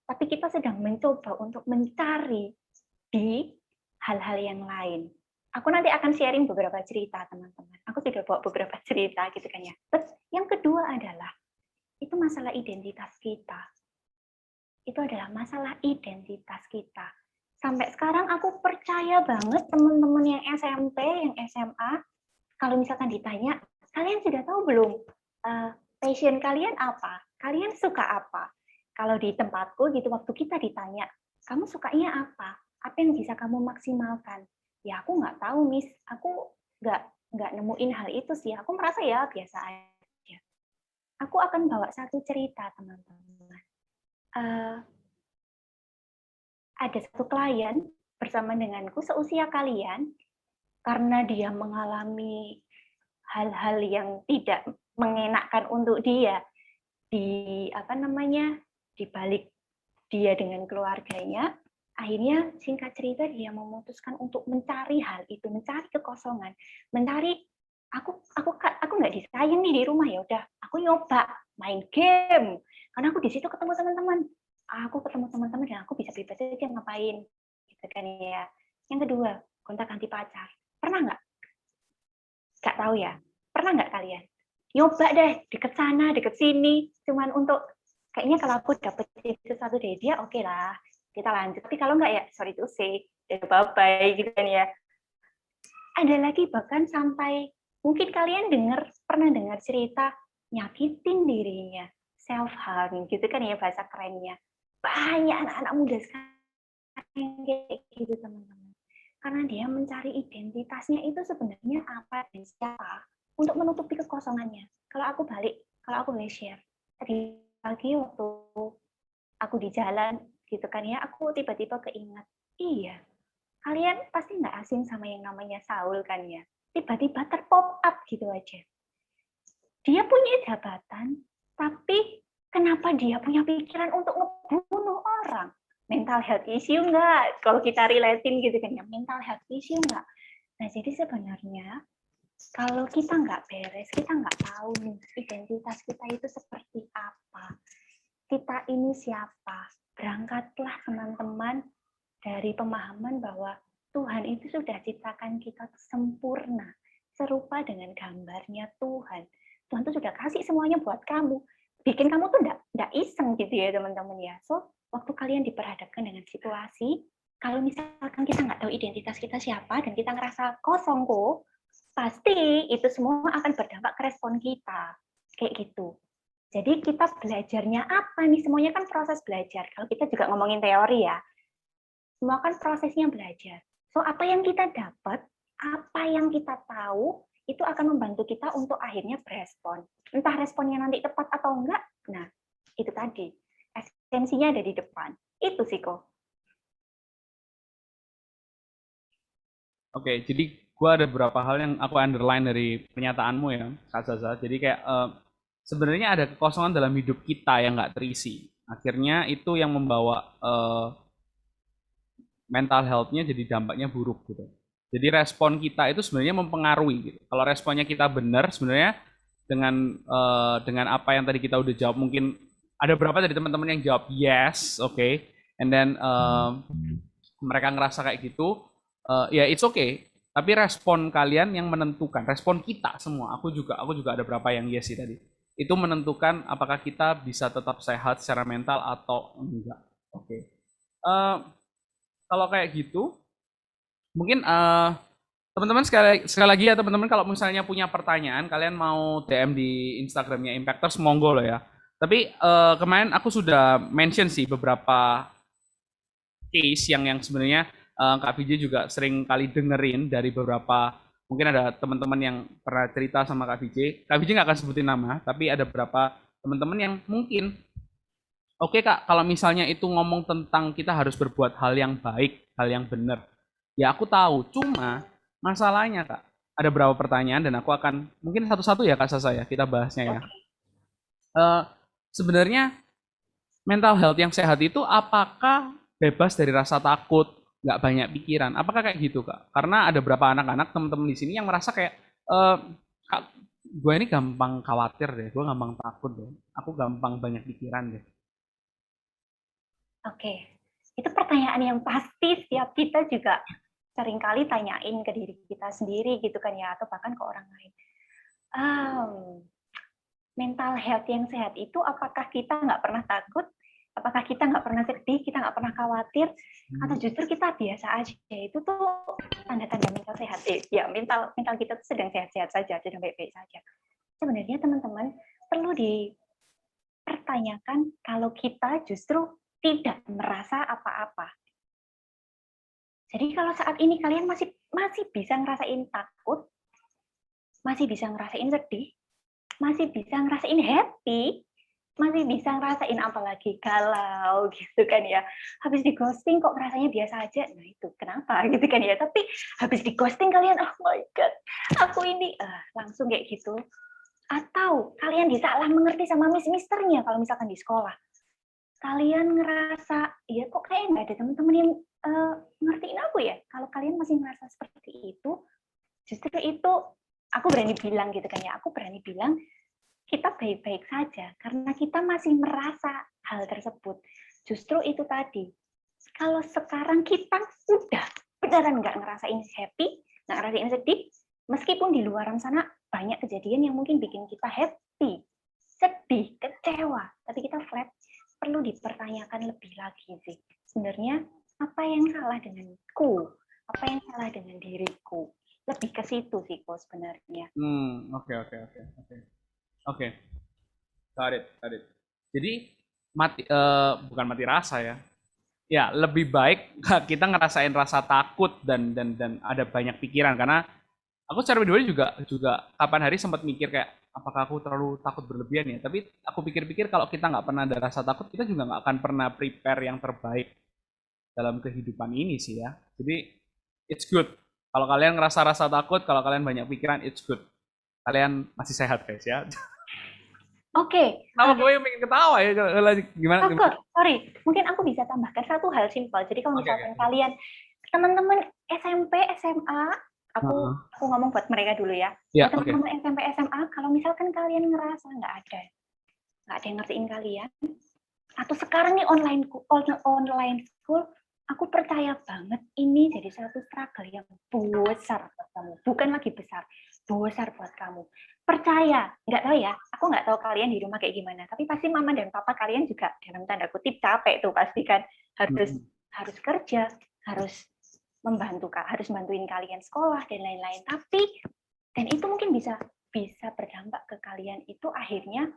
Tapi kita sedang mencoba untuk mencari di hal-hal yang lain. Aku nanti akan sharing beberapa cerita, teman-teman. Aku sudah bawa beberapa cerita gitu kan ya. Terus yang kedua adalah itu masalah identitas kita. Itu adalah masalah identitas kita. Sampai sekarang aku percaya banget teman-teman yang SMP, yang SMA, kalau misalkan ditanya, kalian sudah tahu belum passion kalian apa? Kalian suka apa? Kalau di tempatku gitu, waktu kita ditanya, kamu sukanya apa? Apa yang bisa kamu maksimalkan? Ya aku nggak tahu, Miss. Aku nggak nemuin hal itu sih. Aku merasa ya biasa aja. Aku akan bawa satu cerita, teman-teman. Ada satu klien bersama denganku seusia kalian, karena dia mengalami hal-hal yang tidak mengenakan untuk dia di di balik dia dengan keluarganya. Akhirnya singkat cerita dia memutuskan untuk mencari hal itu, mencari kekosongan, mencari aku nggak disayang nih di rumah, ya udah aku nyoba main game karena aku di situ ketemu teman-teman, dan aku bisa bebas aja ngapain gitu kan ya. Yang kedua, gonta-ganti pacar. Pernah nggak? Nggak tahu ya. Pernah nggak kalian? Nyoba deh deket sana, deket sini, cuman untuk kayaknya kalau aku dapet sesuatu dari dia, oke lah, kita lanjut. Tapi kalau nggak ya, sorry to say, ya bye-bye gitu kan ya. Ada lagi bahkan sampai, mungkin kalian pernah dengar cerita nyakitin dirinya, self-harm gitu kan ya bahasa kerennya. Banyak anak-anak muda sekarang kayak gitu teman-teman. Karena dia mencari identitasnya itu sebenarnya apa dan siapa untuk menutupi kekosongannya. Kalau aku boleh share. Tadi pagi waktu aku di jalan gitu kan ya, aku tiba-tiba keingat, iya, kalian pasti nggak asing sama yang namanya Saul kan ya. Tiba-tiba terpop up gitu aja. Dia punya jabatan, tapi kenapa dia punya pikiran untuk ngebunuh orang? Mental health issue nggak? Kalau kita relatein gitu kan ya, mental health issue nggak? Nah, jadi sebenarnya kalau kita nggak beres, kita nggak tahu nih identitas kita itu seperti apa. Kita ini siapa? Berangkatlah teman-teman dari pemahaman bahwa Tuhan itu sudah ciptakan kita sempurna, serupa dengan gambarnya Tuhan. Tuhan itu sudah kasih semuanya buat kamu. bikin kamu tuh nggak iseng gitu ya teman-teman ya. So waktu kalian diperhadapkan dengan situasi, kalau misalkan kita nggak tahu identitas kita siapa dan kita ngerasa kosong kok, pasti itu semua akan berdampak ke respon kita kayak gitu. Jadi kita belajarnya apa nih? Semuanya kan proses belajar. Kalau kita juga ngomongin teori ya, semua kan prosesnya belajar. So apa yang kita dapat, apa yang kita tahu, itu akan membantu kita untuk akhirnya berespon. Entah responnya nanti tepat atau enggak, nah itu tadi. Esensinya ada di depan. Itu sih kok. Oke, jadi gue ada beberapa hal yang aku underline dari pernyataanmu ya, Kak Zaza. Jadi kayak sebenarnya ada kekosongan dalam hidup kita yang nggak terisi. Akhirnya itu yang membawa mental health-nya jadi dampaknya buruk gitu. Jadi respon kita itu sebenarnya mempengaruhi gitu. Kalau responnya kita benar, sebenarnya dengan apa yang tadi kita udah jawab, mungkin ada berapa dari teman-teman yang jawab yes, oke, and then mereka ngerasa kayak gitu, ya it's okay. Tapi respon kalian yang menentukan, respon kita semua, aku juga ada berapa yang yes sih tadi. Itu menentukan apakah kita bisa tetap sehat secara mental atau enggak. Oke. Kalau kayak gitu, mungkin teman-teman sekali lagi ya teman-teman, kalau misalnya punya pertanyaan, kalian mau DM di Instagramnya Impactors, monggo loh ya. Tapi kemarin aku sudah mention sih beberapa case yang sebenarnya Kak VJ juga sering kali dengerin dari beberapa, mungkin ada teman-teman yang pernah cerita sama Kak VJ. Kak VJ nggak akan sebutin nama, tapi ada beberapa teman-teman yang mungkin, oke Kak, kalau misalnya itu ngomong tentang kita harus berbuat hal yang baik, hal yang benar, ya aku tahu. Cuma masalahnya Kak, ada beberapa pertanyaan dan aku akan mungkin satu-satu ya Kak Sasa ya, kita bahasnya ya. Sebenarnya mental health yang sehat itu apakah bebas dari rasa takut, nggak banyak pikiran? Apakah kayak gitu Kak? Karena ada beberapa anak-anak teman-teman di sini yang merasa kayak, Kak, gue ini gampang khawatir deh, gue gampang takut deh, aku gampang banyak pikiran deh. Oke, itu pertanyaan yang pasti setiap kita juga seringkali tanyain ke diri kita sendiri gitu kan ya, atau bahkan ke orang lain. Mental health yang sehat itu apakah kita nggak pernah takut, apakah kita nggak pernah sedih, kita nggak pernah khawatir, atau justru kita biasa aja? Itu tuh tanda-tanda mental sehat. Ya mental kita tuh sedang sehat-sehat saja, sedang baik-baik saja. Sebenarnya teman-teman perlu dipertanyakan kalau kita justru tidak merasa apa-apa. Jadi kalau saat ini kalian masih bisa ngerasain takut, masih bisa ngerasain sedih, masih bisa ngerasain happy, masih bisa ngerasain apalagi galau gitu kan ya. Habis di ghosting kok rasanya biasa aja. Nah itu kenapa gitu kan ya. Tapi habis di ghosting kalian, oh my god, aku ini langsung kayak gitu. Atau kalian disalah mengerti sama misternya kalau misalkan di sekolah. Kalian ngerasa, ya kok kayak nggak ada teman-teman yang ngertiin aku ya. Kalau kalian masih ngerasa seperti itu, justru itu aku berani bilang gitu kan ya. Aku berani bilang kita baik-baik saja karena kita masih merasa hal tersebut. Justru itu tadi. Kalau sekarang kita udah beneran nggak ngerasain happy, nggak ngerasain sedih, meskipun di luaran sana banyak kejadian yang mungkin bikin kita happy, sedih, kecewa, tapi kita flat, perlu dipertanyakan lebih lagi sih. Sebenarnya apa yang salah denganku? Apa yang salah dengan diriku? Lebih ke situ sih kok sebenarnya. Oke. Got it. Jadi bukan mati rasa ya. Ya, lebih baik kita ngerasain rasa takut dan ada banyak pikiran, karena aku secara pribadi juga kapan hari sempat mikir kayak apakah aku terlalu takut berlebihan ya. Tapi aku pikir-pikir kalau kita nggak pernah ada rasa takut, kita juga nggak akan pernah prepare yang terbaik dalam kehidupan ini sih ya. Jadi it's good. Kalau kalian ngerasa rasa takut, kalau kalian banyak pikiran, it's good. Kalian masih sehat guys ya. Oke. Kenapa gue yang pengen ketawa ya? Gimana? Sorry, mungkin aku bisa tambahkan satu hal simpel. Jadi kalau misalkan kalian, teman-teman SMP, SMA, aku ngomong buat mereka dulu ya. Teman-teman SMP, SMA, kalau misalkan kalian ngerasa nggak ada yang ngertiin kalian, atau sekarang nih online school, aku percaya banget ini jadi satu struggle yang besar buat kamu. Bukan lagi besar, besar buat kamu. Percaya, nggak tahu ya, aku nggak tahu kalian di rumah kayak gimana, tapi pasti mama dan papa kalian juga dalam tanda kutip capek tuh pasti kan, harus kerja, harus harus bantuin kalian sekolah dan lain-lain. Dan itu mungkin bisa berdampak ke kalian itu akhirnya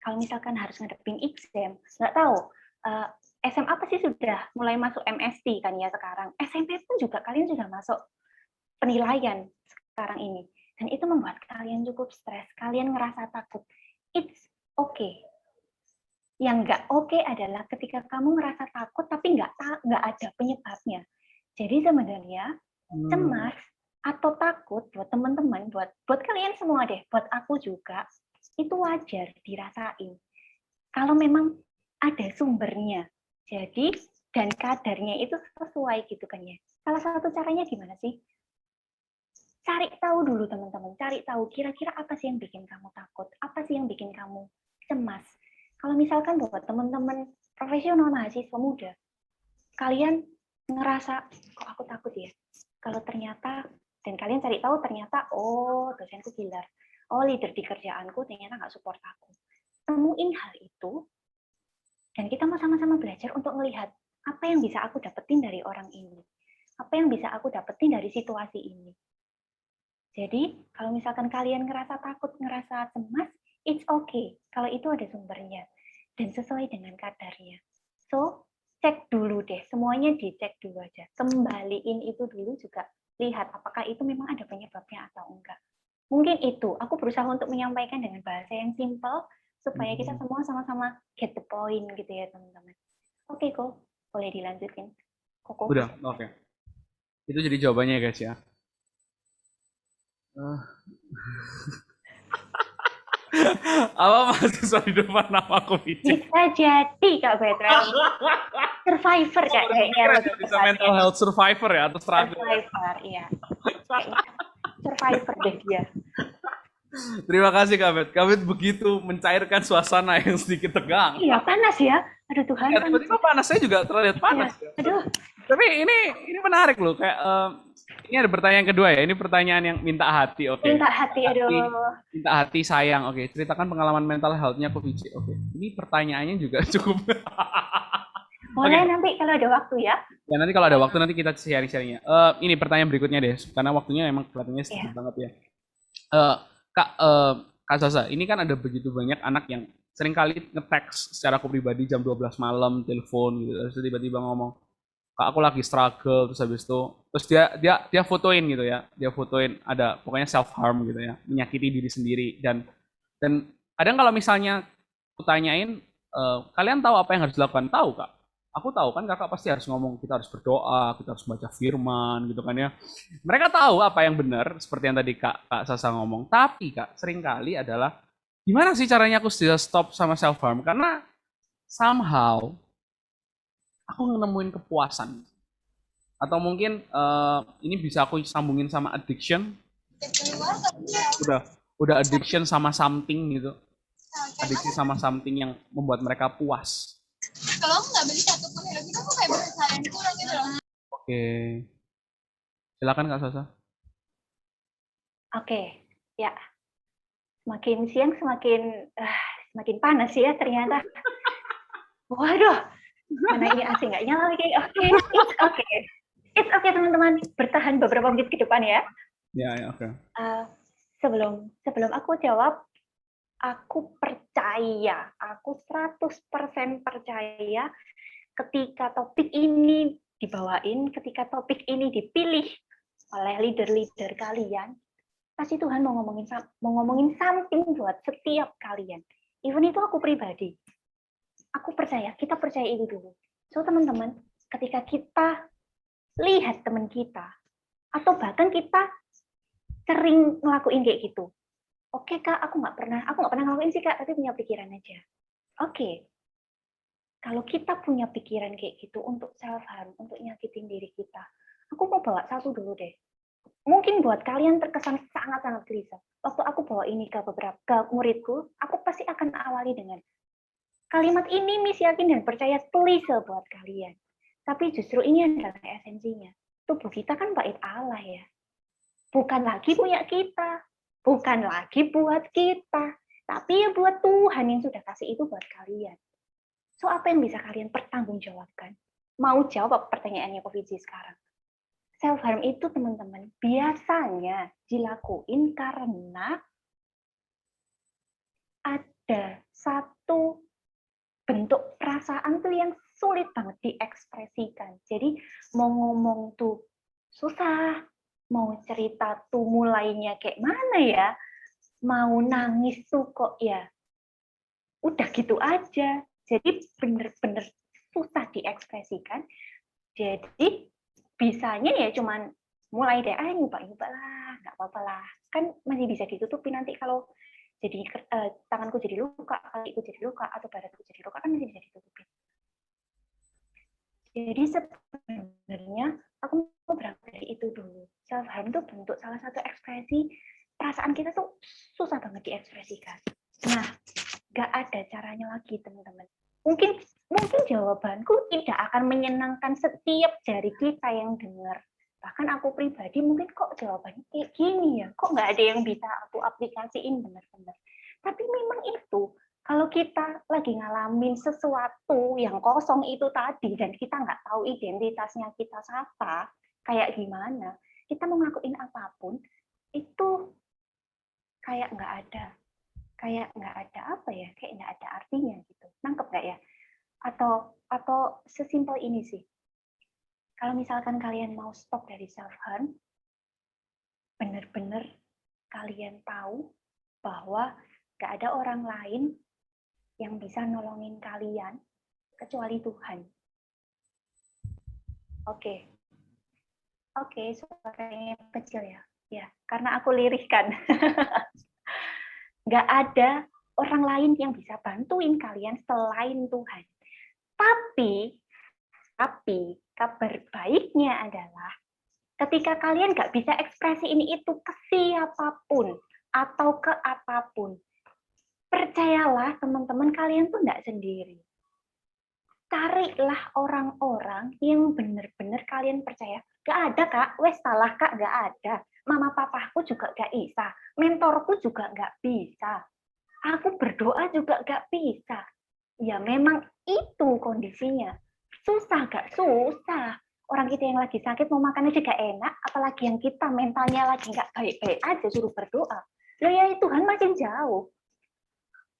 kalau misalkan harus ngadepin exam, nggak tahu, SMA pasti sudah mulai masuk MST kan ya sekarang, SMP pun juga kalian sudah masuk penilaian sekarang ini, dan itu membuat kalian cukup stres, kalian ngerasa takut. It's okay. Yang nggak oke adalah ketika kamu ngerasa takut tapi nggak ada penyebabnya. Jadi sebenarnya cemas atau takut buat teman-teman, buat kalian semua deh, buat aku juga, itu wajar dirasain. Kalau memang ada sumbernya, jadi dan kadarnya itu sesuai gitu kan ya. Salah satu caranya gimana sih? Cari tahu dulu teman-teman, cari tahu kira-kira apa sih yang bikin kamu takut, apa sih yang bikin kamu cemas. Kalau misalkan buat teman-teman profesional mahasiswa muda, kalian ngerasa, kok aku takut ya? Kalau ternyata, dan kalian cari tahu ternyata, oh dosenku killer, oh leader di kerjaanku ternyata nggak support aku. Temuin hal itu, dan kita mau sama-sama belajar untuk melihat apa yang bisa aku dapetin dari orang ini, apa yang bisa aku dapetin dari situasi ini. Jadi, kalau misalkan kalian ngerasa takut, ngerasa cemas, it's okay. Kalau itu ada sumbernya. Dan sesuai dengan kadarnya. So, cek dulu deh. Semuanya dicek dulu aja. Kembaliin itu dulu juga. Lihat apakah itu memang ada penyebabnya atau enggak. Mungkin itu. Aku berusaha untuk menyampaikan dengan bahasa yang simple, supaya kita semua sama-sama get the point gitu ya, teman-teman. Oke, kok. Boleh dilanjutin. Koko. Udah, oke. Itu jadi jawabannya ya guys ya. Apa mahasiswa di depan nama aku Vici? Bisa jadi Kak Betra. Survivor kayaknya. Bisa mental health survivor ya atau struggle. Survivor, iya. Kayaknya survivor deh dia. Terima kasih Kak Bet. Kak Bet begitu mencairkan suasana yang sedikit tegang. Iya, panas ya. Aduh Tuhan. Ya, tiba-tiba panas, saya juga terlihat panas. Iya. Ya. Aduh. Tapi ini menarik loh, kayak ini ada pertanyaan kedua ya. Ini pertanyaan yang minta hati, oke. Minta hati, aduh. Minta hati sayang, oke. Ceritakan pengalaman mental health-nya Ko Vici, oke. Ini pertanyaannya juga cukup. Boleh nanti kalau ada waktu ya. Ya nanti kalau ada waktu nanti kita sharing-sharingnya. Ini pertanyaan berikutnya deh, karena waktunya memang kelihatannya sedikit banget ya. Kak Sasa, ini kan ada begitu banyak anak yang seringkali nge-text secara aku pribadi jam 12 malam, telepon gitu, terus tiba-tiba ngomong, Kak aku lagi struggle, terus habis itu, terus dia fotoin gitu ya, dia fotoin ada pokoknya self harm gitu ya, menyakiti diri sendiri dan kadang kalau misalnya aku tanyain, kalian tahu apa yang harus dilakukan? Tahu Kak? Aku tahu kan kakak pasti harus ngomong, kita harus berdoa, kita harus baca firman gitu kan ya. Mereka tahu apa yang benar, seperti yang tadi Kak Sasa ngomong. Tapi Kak, seringkali adalah, gimana sih caranya aku bisa stop sama self-harm? Karena somehow, aku nemuin kepuasan. Atau mungkin ini bisa aku sambungin sama addiction. Udah addiction sama something gitu. Addiction sama something yang membuat mereka puas. Kalau aku nggak beli satupun helm itu, aku kayak berseharian kurang gitu loh. Oke. Silakan Kak Sasa. Oke, ya. Semakin siang semakin panas ya ternyata. Waduh, mana ini AC nggak nyala lagi. Oke, it's okay teman-teman. Bertahan beberapa menit ke depan ya. Ya, oke. Sebelum aku jawab, aku percaya, aku 100% percaya ketika topik ini dibawain, ketika topik ini dipilih oleh leader-leader kalian, pasti Tuhan mau ngomongin something buat setiap kalian. Even itu aku pribadi. Aku percaya, kita percaya itu dulu. So teman-teman, ketika kita lihat teman kita, atau bahkan kita sering ngelakuin kayak gitu, oke Kak, aku nggak pernah ngelakuin sih Kak, tapi punya pikiran aja. Oke, kalau kita punya pikiran kayak gitu untuk self harm, untuk nyakitin diri kita, aku mau bawa satu dulu deh. Mungkin buat kalian terkesan sangat-sangat gelisah. Waktu aku bawa ini ke muridku, aku pasti akan awali dengan kalimat ini, Miss yakin dan percaya klise buat kalian. Tapi justru ini adalah esensinya. Tubuh kita kan bait Allah ya. Bukan lagi punya kita. Bukan lagi buat kita, tapi ya buat Tuhan yang sudah kasih itu buat kalian. So, apa yang bisa kalian pertanggungjawabkan? Mau jawab pertanyaannya Ko Fiji sekarang? Self-harm itu, teman-teman, biasanya dilakuin karena ada satu bentuk perasaan tuh yang sulit banget diekspresikan. Jadi mau ngomong tuh susah, mau cerita tuh mulainya kayak mana ya, mau nangis tuh kok ya udah gitu aja. Jadi bener-bener susah diekspresikan. Jadi bisanya ya cuman mulai deh, nyoba-nyoba lah, nggak apa-apa lah. Kan masih bisa ditutupi nanti kalau jadi tanganku jadi luka, kakiku jadi luka, atau badanku jadi luka, kan masih bisa ditutupi. Jadi sebenarnya aku mau berangkat dari itu dulu. Self harm itu bentuk salah satu ekspresi perasaan kita tuh susah banget diekspresikan. Nah, nggak ada caranya lagi, teman-teman. Mungkin jawabanku tidak akan menyenangkan setiap dari kita yang dengar. Bahkan aku pribadi mungkin kok jawabannya kayak gini ya, kok nggak ada yang bisa aku aplikasiin benar-benar. Tapi memang itu, kalau kita lagi ngalamin sesuatu yang kosong itu tadi, dan kita nggak tahu identitasnya kita siapa, kayak gimana, kita mau ngakuin apapun, itu kayak nggak ada apa ya, kayak nggak ada artinya gitu. Nangkep nggak ya? Atau sesimpel ini sih. Kalau misalkan kalian mau stop dari self harm, benar-benar kalian tahu bahwa nggak ada orang lain yang bisa nolongin kalian kecuali Tuhan. Oke, suaranya kecil ya. Ya, karena aku lirihkan. Nggak ada orang lain yang bisa bantuin kalian selain Tuhan. Tapi kabar baiknya adalah ketika kalian nggak bisa ekspresi ini itu ke siapapun atau ke apapun, percayalah teman-teman, kalian tuh nggak sendiri. Carilah orang-orang yang benar-benar kalian percaya. Gak ada kak, wes salah kak, gak ada. Mama papaku juga gak bisa, mentorku juga gak bisa. Aku berdoa juga gak bisa. Ya memang itu kondisinya. Susah gak? Susah. Orang kita yang lagi sakit mau makan aja gak enak, apalagi yang kita mentalnya lagi gak baik-baik aja suruh berdoa. Loh ya Tuhan makin jauh.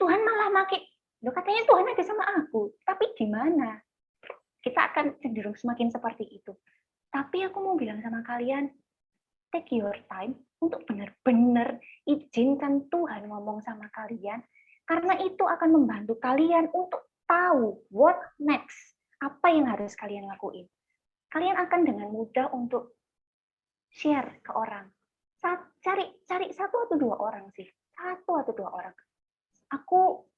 Tuhan malah makin, loh katanya Tuhan ada sama aku, tapi gimana? Kita akan cenderung semakin seperti itu. Tapi aku mau bilang sama kalian, take your time untuk benar-benar izinkan Tuhan ngomong sama kalian, karena itu akan membantu kalian untuk tahu what next, apa yang harus kalian lakuin. Kalian akan dengan mudah untuk share ke orang. Cari satu atau dua orang sih, Aku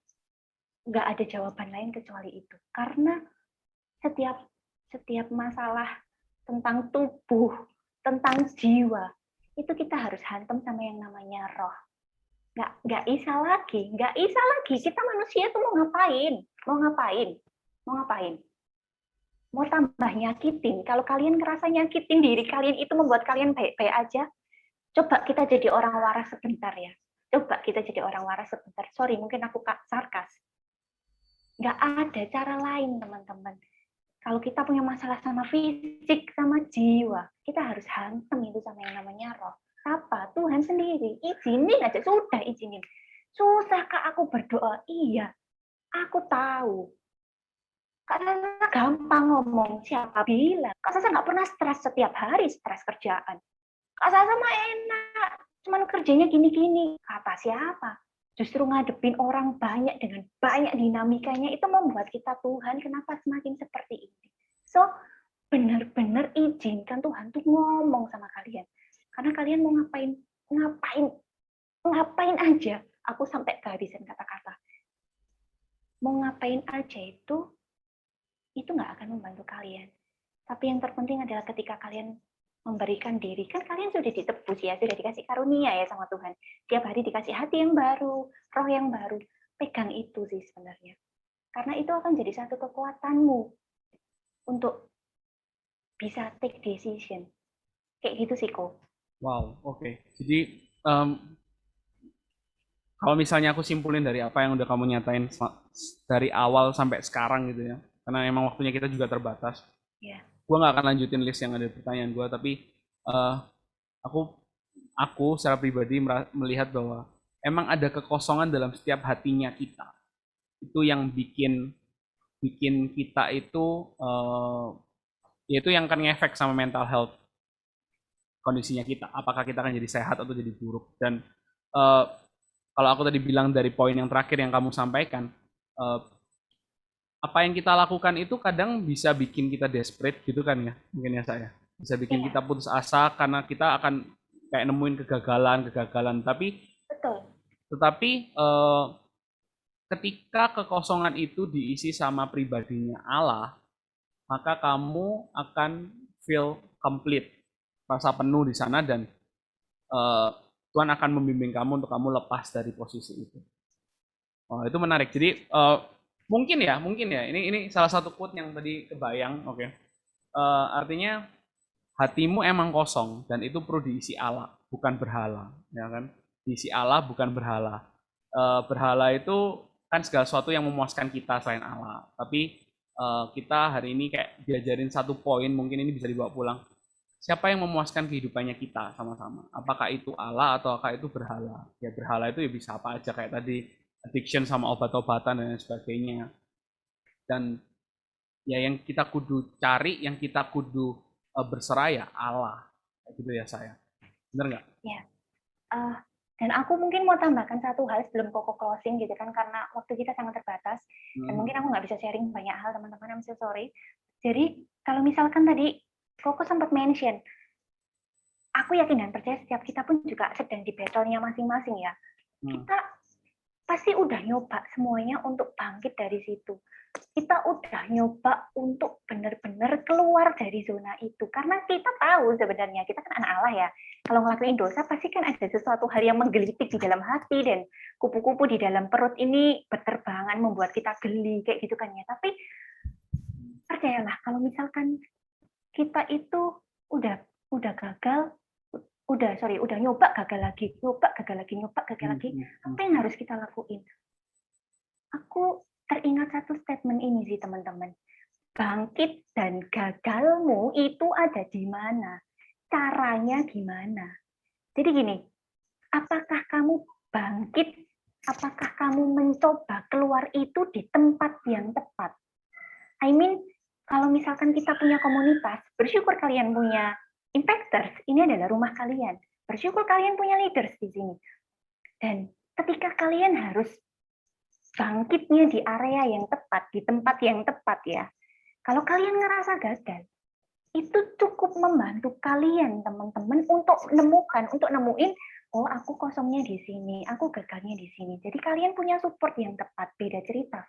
nggak ada jawaban lain kecuali itu, karena setiap masalah tentang tubuh, tentang jiwa, itu kita harus hantam sama yang namanya roh. Nggak bisa lagi. Kita manusia tuh mau ngapain? Mau tambah nyakitin. Kalau kalian ngerasa nyakitin diri kalian itu membuat kalian baik-baik aja, coba kita jadi orang waras sebentar ya. Sorry, mungkin aku sarkas. Nggak ada cara lain, teman-teman. Kalau kita punya masalah sama fisik, sama jiwa, kita harus hantam itu sama yang namanya roh. Apa? Tuhan sendiri. Izinin aja, sudah izinin. Susah kak aku berdoa? Iya, aku tahu. Kak Sasa gampang ngomong, siapa bilang? Kak Sasa nggak pernah stres setiap hari, stres kerjaan. Kak Sasa mah enak, cuman kerjanya gini-gini. Kata siapa? Justru ngadepin orang banyak dengan banyak dinamikanya itu membuat kita, Tuhan, kenapa semakin seperti ini? So, benar-benar izinkan Tuhan tuh ngomong sama kalian. Karena kalian mau ngapain aja. Aku sampai kehabisan kata-kata. Mau ngapain aja itu nggak akan membantu kalian. Tapi yang terpenting adalah ketika kalian memberikan diri, kan kalian sudah ditebus ya, sudah dikasih karunia ya sama Tuhan. Tiap hari dikasih hati yang baru, roh yang baru. Pegang itu sih sebenarnya. Karena itu akan jadi satu kekuatanmu untuk bisa take decision. Kayak gitu sih, Ko. Wow, oke. Jadi kalau misalnya aku simpulin dari apa yang udah kamu nyatain dari awal sampai sekarang gitu ya, karena emang waktunya kita juga terbatas. Ya. Gue nggak akan lanjutin list yang ada di pertanyaan gue, tapi eh, aku secara pribadi melihat bahwa emang ada kekosongan dalam setiap hatinya kita. Itu yang bikin kita itu yaitu yang akan ngefek sama mental health kondisinya kita. Apakah kita akan jadi sehat atau jadi buruk. Dan eh, kalau aku tadi bilang dari poin yang terakhir yang kamu sampaikan, apa yang kita lakukan itu kadang bisa bikin kita desperate gitu kan ya, mungkin ya saya. Bisa bikin Iya. kita putus asa karena kita akan kayak nemuin kegagalan. Betul. Tetapi ketika kekosongan itu diisi sama pribadinya Allah, maka kamu akan feel complete, rasa penuh di sana, dan Tuhan akan membimbing kamu untuk kamu lepas dari posisi itu. Oh, itu menarik. Jadi mungkin ya, ini salah satu quote yang tadi kebayang, oke. Artinya hatimu emang kosong dan itu perlu diisi Allah, bukan berhala, ya kan? Diisi Allah bukan berhala. Berhala itu kan segala sesuatu yang memuaskan kita selain Allah. Tapi kita hari ini kayak diajarin satu poin, mungkin ini bisa dibawa pulang. Siapa yang memuaskan kehidupannya kita sama-sama? Apakah itu Allah atau apakah itu berhala? Ya berhala itu ya bisa apa aja, kayak tadi addiction sama obat-obatan dan sebagainya. Dan ya yang kita kudu cari, yang kita kudu berserah ya Allah. Gitu ya saya. Bener nggak? Ya. Dan aku mungkin mau tambahkan satu hal sebelum Koko closing gitu kan, karena waktu kita sangat terbatas dan mungkin aku nggak bisa sharing banyak hal, teman-teman, I'm so sorry. Jadi kalau misalkan tadi Koko sempat mention, aku yakin dan percaya setiap kita pun juga sedang di battle-nya masing-masing ya. Kita pasti udah nyoba semuanya untuk bangkit dari situ. Kita udah nyoba untuk benar-benar keluar dari zona itu. Karena kita tahu sebenarnya, kita kan anak Allah ya. Kalau ngelakuin dosa, pasti kan ada sesuatu hal yang menggelitik di dalam hati, dan kupu-kupu di dalam perut ini berterbangan, membuat kita geli, kayak gitu kan ya. Tapi, percayalah, kalau misalkan kita itu udah gagal, udah nyoba gagal lagi, nyoba gagal lagi, apa yang harus kita lakuin? Aku teringat satu statement ini sih, teman-teman. Bangkit dan gagalmu itu ada di mana? Caranya gimana? Jadi gini, apakah kamu bangkit? Apakah kamu mencoba keluar itu di tempat yang tepat? I mean, kalau misalkan kita punya komunitas, bersyukur kalian punya Impactors, ini adalah rumah kalian. Bersyukur kalian punya leaders di sini. Dan ketika kalian harus bangkitnya di area yang tepat, di tempat yang tepat ya. Kalau kalian ngerasa gagal, itu cukup membantu kalian, teman-teman, untuk nemuin, oh aku kosongnya di sini, aku gagalnya di sini. Jadi kalian punya support yang tepat, beda cerita.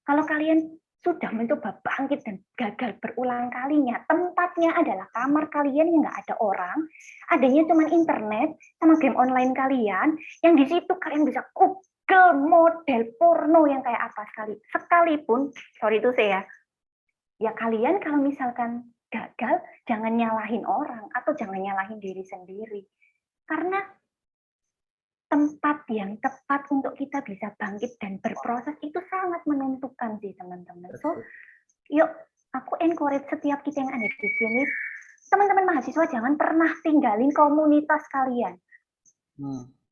Kalau kalian sudah mencoba bangkit dan gagal berulang kalinya, tempatnya adalah kamar kalian yang nggak ada orang, adanya cuma internet sama game online kalian, yang di situ kalian bisa Google model porno yang kayak apa sekalipun, sorry itu saya, ya kalian kalau misalkan gagal, jangan nyalahin orang atau jangan nyalahin diri sendiri, karena tempat yang tepat untuk kita bisa bangkit dan berproses itu sangat menentukan sih, teman-teman. So, yuk, aku encourage setiap kita yang ada di sini, teman-teman mahasiswa, jangan pernah tinggalin komunitas kalian.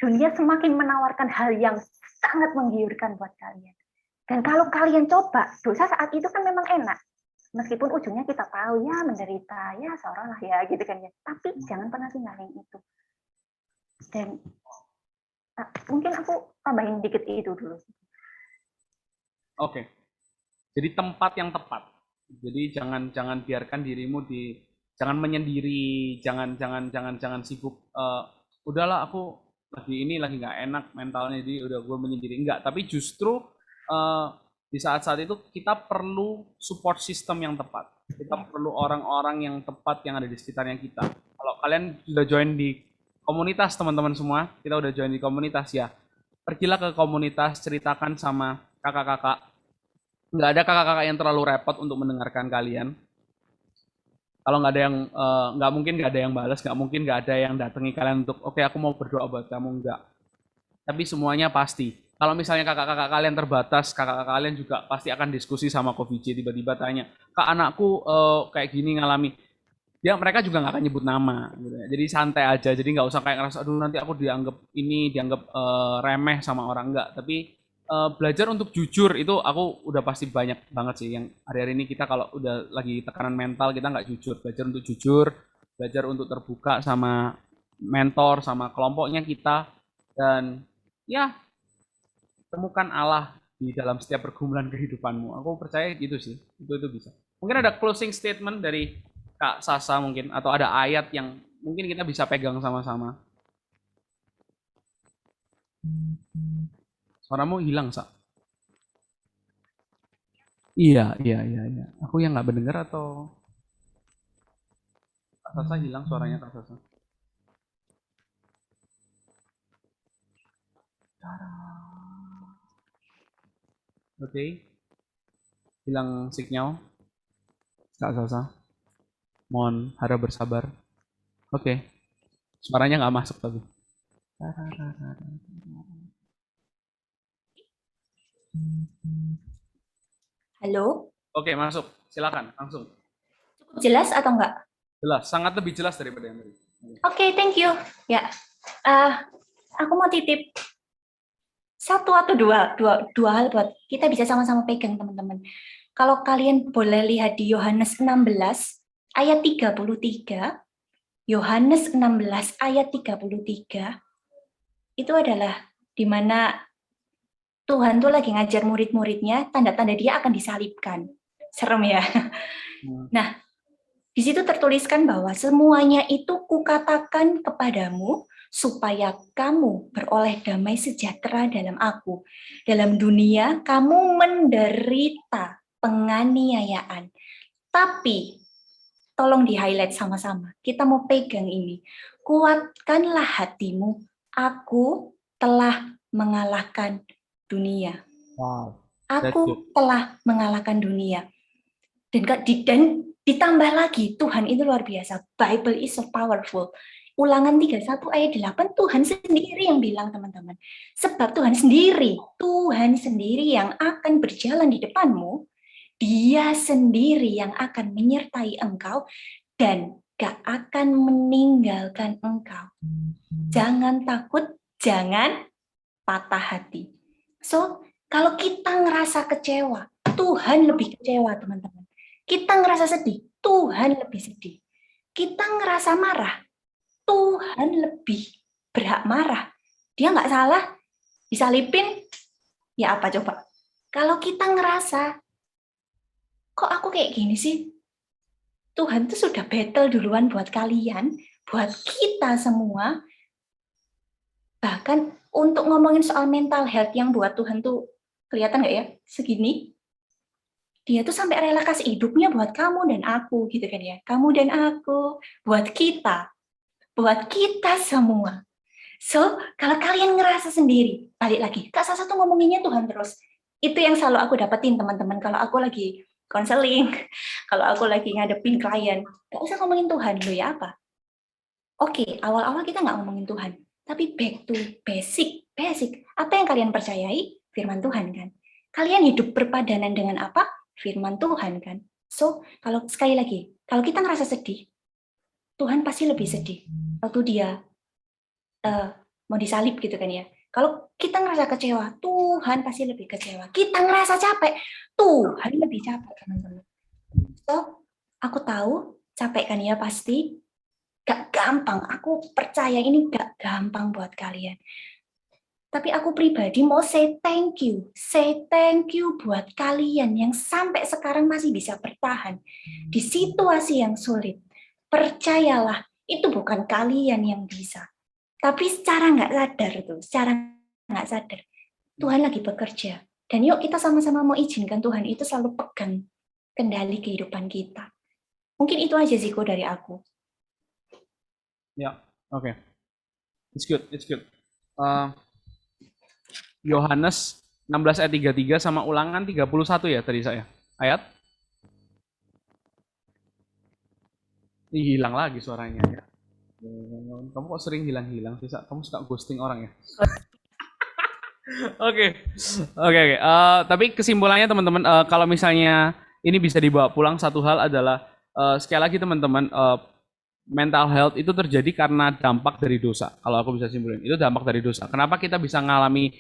Dunia semakin menawarkan hal yang sangat menggiurkan buat kalian. Dan kalau kalian coba, dosa saat itu kan memang enak. Meskipun ujungnya kita tahu, ya menderita, ya seorang lah ya, gitu kan ya. Tapi jangan pernah tinggalin itu. Dan mungkin aku tambahin dikit itu dulu. Oke. Jadi tempat yang tepat. Jadi jangan biarkan dirimu jangan menyendiri, jangan sibuk. Udahlah aku lagi nggak enak mentalnya, jadi udah gue menyendiri. Enggak, tapi justru di saat-saat itu kita perlu support system yang tepat. Kita perlu orang-orang yang tepat yang ada di sekitarnya kita. Kalau kalian sudah join di komunitas, teman-teman semua, kita udah join di komunitas ya. Pergilah ke komunitas, ceritakan sama kakak-kakak. Nggak ada kakak-kakak yang terlalu repot untuk mendengarkan kalian. Kalau nggak ada yang, nggak mungkin nggak ada yang balas, nggak mungkin nggak ada yang datangi kalian untuk, oke, aku mau berdoa buat kamu, nggak. tapi semuanya pasti. Kalau misalnya kakak-kakak kalian terbatas, kakak-kakak kalian juga pasti akan diskusi sama Coffee J, tiba-tiba tanya, Kak anakku kayak gini ngalami. Mereka juga nggak akan nyebut nama gitu ya. Jadi santai aja, jadi nggak usah kayak ngerasa aduh nanti aku dianggap remeh sama orang, enggak. Tapi belajar untuk jujur itu aku udah pasti banyak banget sih yang hari-hari ini kita kalau udah lagi tekanan mental kita nggak jujur. Belajar untuk jujur, belajar untuk terbuka sama mentor, sama kelompoknya kita, dan ya temukan Allah di dalam setiap pergumulan kehidupanmu. Aku percaya gitu sih, itu bisa. Mungkin ada closing statement dari Kak Sasa mungkin, atau ada ayat yang mungkin kita bisa pegang sama-sama. Suaramu hilang, Sa. Iya. Aku yang nggak mendengar atau Kak Sasa hilang suaranya Kak Sasa? Oke, hilang sinyal Kak Sasa. Mohon harap bersabar. Oke, suaranya nggak masuk tapi. Halo, Oke, masuk. Silakan, langsung. cukup jelas atau enggak? Jelas, sangat lebih jelas daripada yang tadi. Oke, thank you. Ya, aku mau titip satu atau dua hal buat kita bisa sama-sama pegang, teman-teman. Kalau kalian boleh lihat di Yohanes 16 ayat 33, Yohanes 16 ayat 33, itu adalah di mana Tuhan tuh lagi ngajar murid-muridnya, tanda-tanda dia akan disalibkan. Serem ya. Nah, di situ tertuliskan bahwa semuanya itu kukatakan kepadamu supaya kamu beroleh damai sejahtera dalam aku. Dalam dunia kamu menderita penganiayaan. Tapi, tolong di-highlight sama-sama. Kita mau pegang ini. Kuatkanlah hatimu. Aku telah mengalahkan dunia. Wow. Aku telah mengalahkan dunia. Dan ditambah lagi, Tuhan itu luar biasa. Bible is so powerful. Ulangan 31 ayat 8, Tuhan sendiri yang bilang, teman-teman. Sebab Tuhan sendiri yang akan berjalan di depanmu, Dia sendiri yang akan menyertai engkau, dan gak akan meninggalkan engkau. Jangan takut, jangan patah hati. So, kalau kita ngerasa kecewa, Tuhan lebih kecewa, teman-teman. Kita ngerasa sedih, Tuhan lebih sedih. Kita ngerasa marah, Tuhan lebih berhak marah. Dia nggak salah, disalipin, ya apa coba? Kalau kita ngerasa, kok aku kayak gini sih? Tuhan tuh sudah battle duluan buat kalian, buat kita semua. Bahkan untuk ngomongin soal mental health yang buat Tuhan tuh, kelihatan nggak ya, segini? Dia tuh sampai rela kasih hidupnya buat kamu dan aku, gitu kan ya. Kamu dan aku, buat kita semua. So, kalau kalian ngerasa sendiri, balik lagi, Kak Sasa tuh ngomonginnya Tuhan terus. Itu yang selalu aku dapetin, teman-teman. Kalau aku lagi konseling, kalau aku lagi ngadepin klien, gak usah ngomongin Tuhan, lo ya apa? Oke, awal-awal kita nggak ngomongin Tuhan, tapi back to basic. Apa yang kalian percayai? Firman Tuhan kan. Kalian hidup berpadanan dengan apa? Firman Tuhan kan. So, kalau sekali lagi, kalau kita ngerasa sedih, Tuhan pasti lebih sedih waktu dia mau disalib gitu kan ya. Kalau kita ngerasa kecewa, Tuhan pasti lebih kecewa. Kita ngerasa capek, Tuhan lebih capek, teman-teman. So, aku tahu capek kan ya pasti. Gak gampang, aku percaya ini gak gampang buat kalian. Tapi aku pribadi mau say thank you buat kalian yang sampai sekarang masih bisa bertahan di situasi yang sulit. Percayalah, itu bukan kalian yang bisa. Tapi secara nggak sadar, Tuhan lagi bekerja. Dan yuk kita sama-sama mau izinkan Tuhan itu selalu pegang kendali kehidupan kita. Mungkin itu aja Ziko dari aku. Ya, oke. It's good. Yohanes 16 ayat 33 sama Ulangan 31 ya tadi saya. Ayat. Ini hilang lagi suaranya ya. Kamu kok sering hilang-hilang sih, Kamu suka ghosting orang ya? Oke, oke, oke. Tapi kesimpulannya teman-teman, kalau misalnya ini bisa dibawa pulang, satu hal adalah sekali lagi teman-teman, mental health itu terjadi karena dampak dari dosa. Kalau aku bisa simpulin, itu dampak dari dosa. Kenapa kita bisa ngalami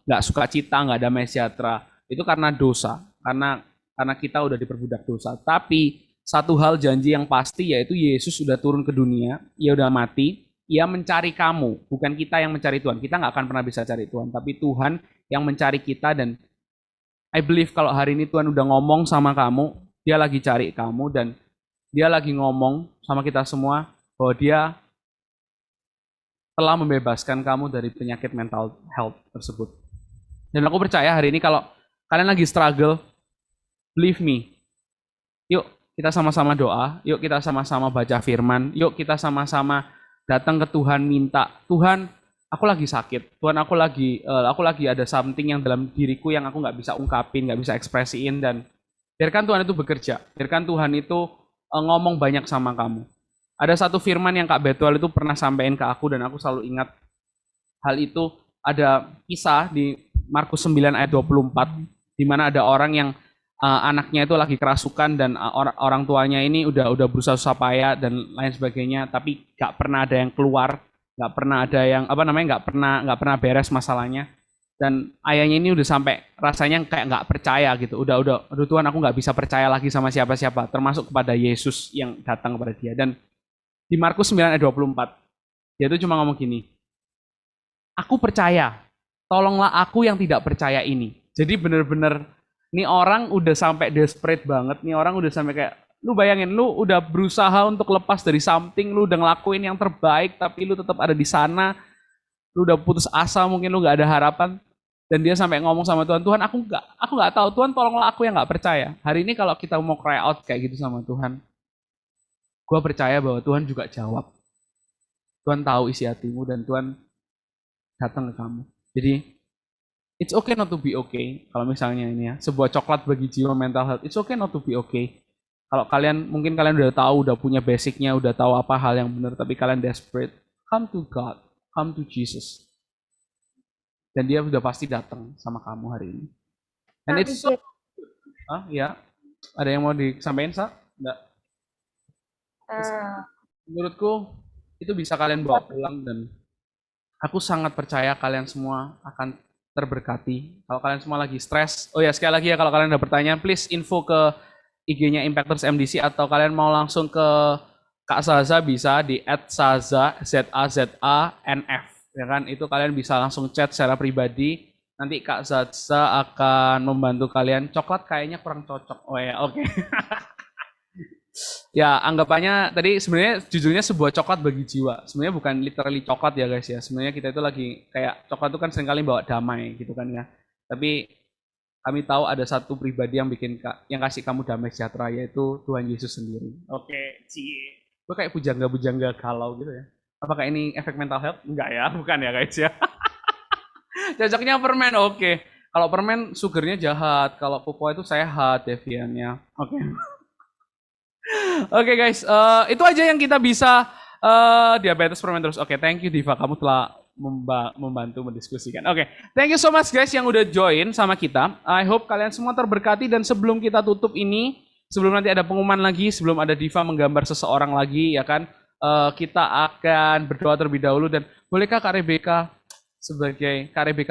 nggak sukacita, nggak damai sejahtera? Itu karena dosa, karena kita udah diperbudak dosa. Tapi satu hal janji yang pasti yaitu Yesus sudah turun ke dunia, ia udah mati, ia mencari kamu, bukan kita yang mencari Tuhan. Kita nggak akan pernah bisa cari Tuhan, tapi Tuhan yang mencari kita. Dan I believe kalau hari ini Tuhan udah ngomong sama kamu, dia lagi cari kamu, dan dia lagi ngomong sama kita semua bahwa dia telah membebaskan kamu dari penyakit mental health tersebut. Dan aku percaya hari ini kalau kalian lagi struggle, believe me, yuk kita sama-sama doa, yuk kita sama-sama baca firman, yuk kita sama-sama datang ke Tuhan minta, Tuhan, aku lagi sakit, Tuhan aku lagi ada something yang dalam diriku yang aku nggak bisa ungkapin, nggak bisa ekspresiin, dan biarkan Tuhan itu bekerja, biarkan Tuhan itu ngomong banyak sama kamu. Ada satu firman yang Kak Betuel itu pernah sampaikan ke aku dan aku selalu ingat hal itu. Ada kisah di Markus 9 ayat 24 di mana ada orang yang anaknya itu lagi kerasukan dan orang tuanya ini udah berusaha susah payah dan lain sebagainya, tapi nggak pernah ada yang keluar, nggak pernah ada yang nggak pernah beres masalahnya. Dan ayahnya ini udah sampai rasanya kayak nggak percaya gitu, udah Tuhan, aku nggak bisa percaya lagi sama siapa-siapa termasuk kepada Yesus yang datang kepada dia. Dan di Markus 9 ayat 24 dia itu cuma ngomong gini, aku percaya, tolonglah aku yang tidak percaya ini. Jadi bener-bener nih orang udah sampai desperate banget, nih orang udah sampai kayak, lu bayangin, lu udah berusaha untuk lepas dari something, lu udah ngelakuin yang terbaik, tapi lu tetap ada di sana, lu udah putus asa, mungkin lu nggak ada harapan, dan dia sampai ngomong sama Tuhan, Tuhan aku nggak tahu, Tuhan tolonglah aku yang nggak percaya. Hari ini kalau kita mau cry out kayak gitu sama Tuhan, gue percaya bahwa Tuhan juga jawab. Tuhan tahu isi hatimu dan Tuhan datang ke kamu. Jadi it's okay not to be okay. Kalau misalnya ini ya, sebuah coklat bagi jiwa mental health. It's okay not to be okay. Kalau mungkin kalian udah tahu, udah punya basicnya, udah tahu apa hal yang benar, tapi kalian desperate, come to God, come to Jesus. Dan dia udah pasti datang sama kamu hari ini. And it's so... ya, ada yang mau disampaikan, Sa? Enggak. Menurutku itu bisa kalian bawa pulang dan aku sangat percaya kalian semua akan terberkati. Kalau kalian semua lagi stres, oh ya sekali lagi ya, kalau kalian ada pertanyaan, please info ke IG-nya Impactors MDC atau kalian mau langsung ke Kak Saza bisa di @saza ZAZANF, ya kan? Itu kalian bisa langsung chat secara pribadi. Nanti Kak Zaza akan membantu kalian. Coklat kayaknya kurang cocok. Oh ya, oke. Ya, anggapannya tadi sebenarnya jujurnya sebuah coklat bagi jiwa. Sebenarnya bukan literally coklat ya guys ya. Sebenarnya kita itu lagi kayak coklat itu kan seringkali bawa damai gitu kan ya. Tapi kami tahu ada satu pribadi yang yang kasih kamu damai sejahtera, yaitu Tuhan Yesus sendiri. Oke, cie. Gue kayak bujangga-bujangga galau gitu ya. Apakah ini efek mental health? Enggak ya, bukan ya guys ya. Cocoknya permen, oke. Kalau permen sugarnya jahat, kalau kokoa itu sehat Deviannya. Oke. Oke guys, itu aja yang kita bisa diabetes permen terus. Oke, thank you Diva, kamu telah membantu mendiskusikan. Oke, thank you so much guys yang udah join sama kita. I hope kalian semua terberkati, dan sebelum kita tutup ini, sebelum nanti ada pengumuman lagi, sebelum ada Diva menggambar seseorang lagi, ya kan, kita akan berdoa terlebih dahulu. Dan bolehkah Kak Rebecca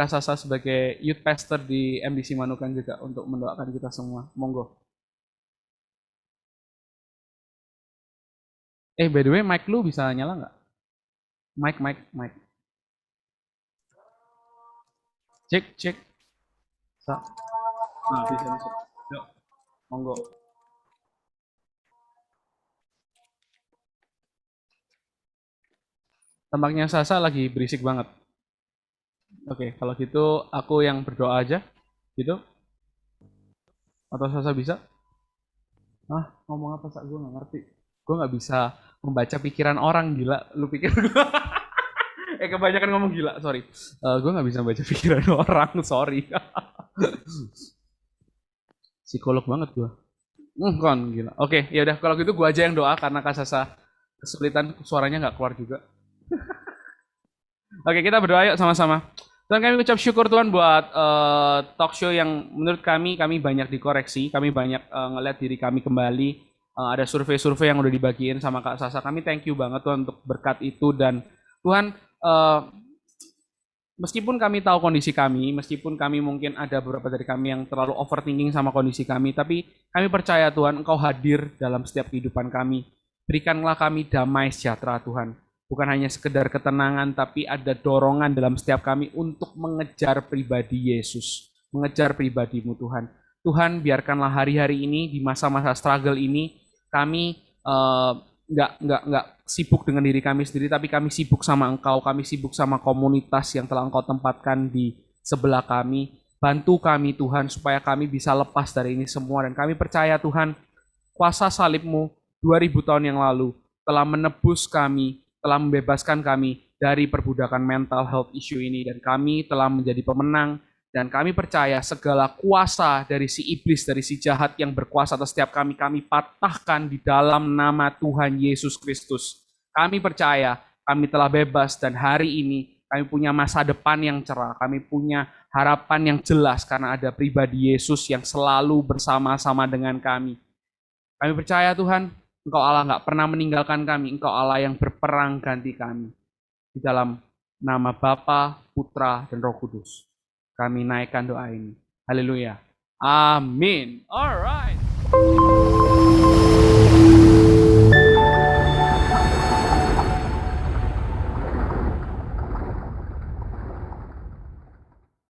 Sasa sebagai youth pastor di MDC Manukan juga untuk mendoakan kita semua? Monggo. By the way, mic lu bisa nyala nggak? Mic. Cek. Nah, bisa. Yuk, monggo. Tampaknya Sasa lagi berisik banget. Oke, kalau gitu aku yang berdoa aja, gitu. Atau Sasa bisa? Ngomong apa, Sa? Gue nggak ngerti. Gue nggak bisa membaca pikiran orang, gila. Lu pikir gue? Kebanyakan ngomong gila, sorry. Gue nggak bisa membaca pikiran orang, sorry. Psikolog banget gue. Kan gila. Oke, ya udah kalau gitu gue aja yang doa karena Kak Sasa kesulitan suaranya nggak keluar juga. Oke, kita berdoa yuk sama-sama. Tuhan, kami ucap syukur Tuhan buat talk show yang menurut kami banyak dikoreksi, kami banyak ngeliat diri kami kembali. Ada survei-survei yang udah dibagiin sama Kak Sasa. Kami thank you banget Tuhan untuk berkat itu. Dan Tuhan, meskipun kami tahu kondisi kami, meskipun kami mungkin ada beberapa dari kami yang terlalu overthinking sama kondisi kami, tapi kami percaya Tuhan, Engkau hadir dalam setiap kehidupan kami. Berikanlah kami damai sejahtera Tuhan. Bukan hanya sekedar ketenangan, tapi ada dorongan dalam setiap kami untuk mengejar pribadi Yesus. Mengejar pribadi-Mu Tuhan. Tuhan, biarkanlah hari-hari ini, di masa-masa struggle ini, kami nggak sibuk dengan diri kami sendiri, tapi kami sibuk sama Engkau, kami sibuk sama komunitas yang telah Engkau tempatkan di sebelah kami. Bantu kami Tuhan, supaya kami bisa lepas dari ini semua. Dan kami percaya Tuhan, kuasa salib-Mu 2000 tahun yang lalu telah menebus kami, telah membebaskan kami dari perbudakan mental health issue ini. Dan kami telah menjadi pemenang. Dan kami percaya segala kuasa dari si iblis, dari si jahat yang berkuasa atas setiap kami patahkan di dalam nama Tuhan Yesus Kristus. Kami percaya kami telah bebas dan hari ini kami punya masa depan yang cerah. Kami punya harapan yang jelas karena ada pribadi Yesus yang selalu bersama-sama dengan kami. Kami percaya Tuhan, Engkau Allah nggak pernah meninggalkan kami. Engkau Allah yang berperang ganti kami. Di dalam nama Bapa, Putra, dan Roh Kudus. Kami naikkan doa ini. Haleluya. Amin. Alright.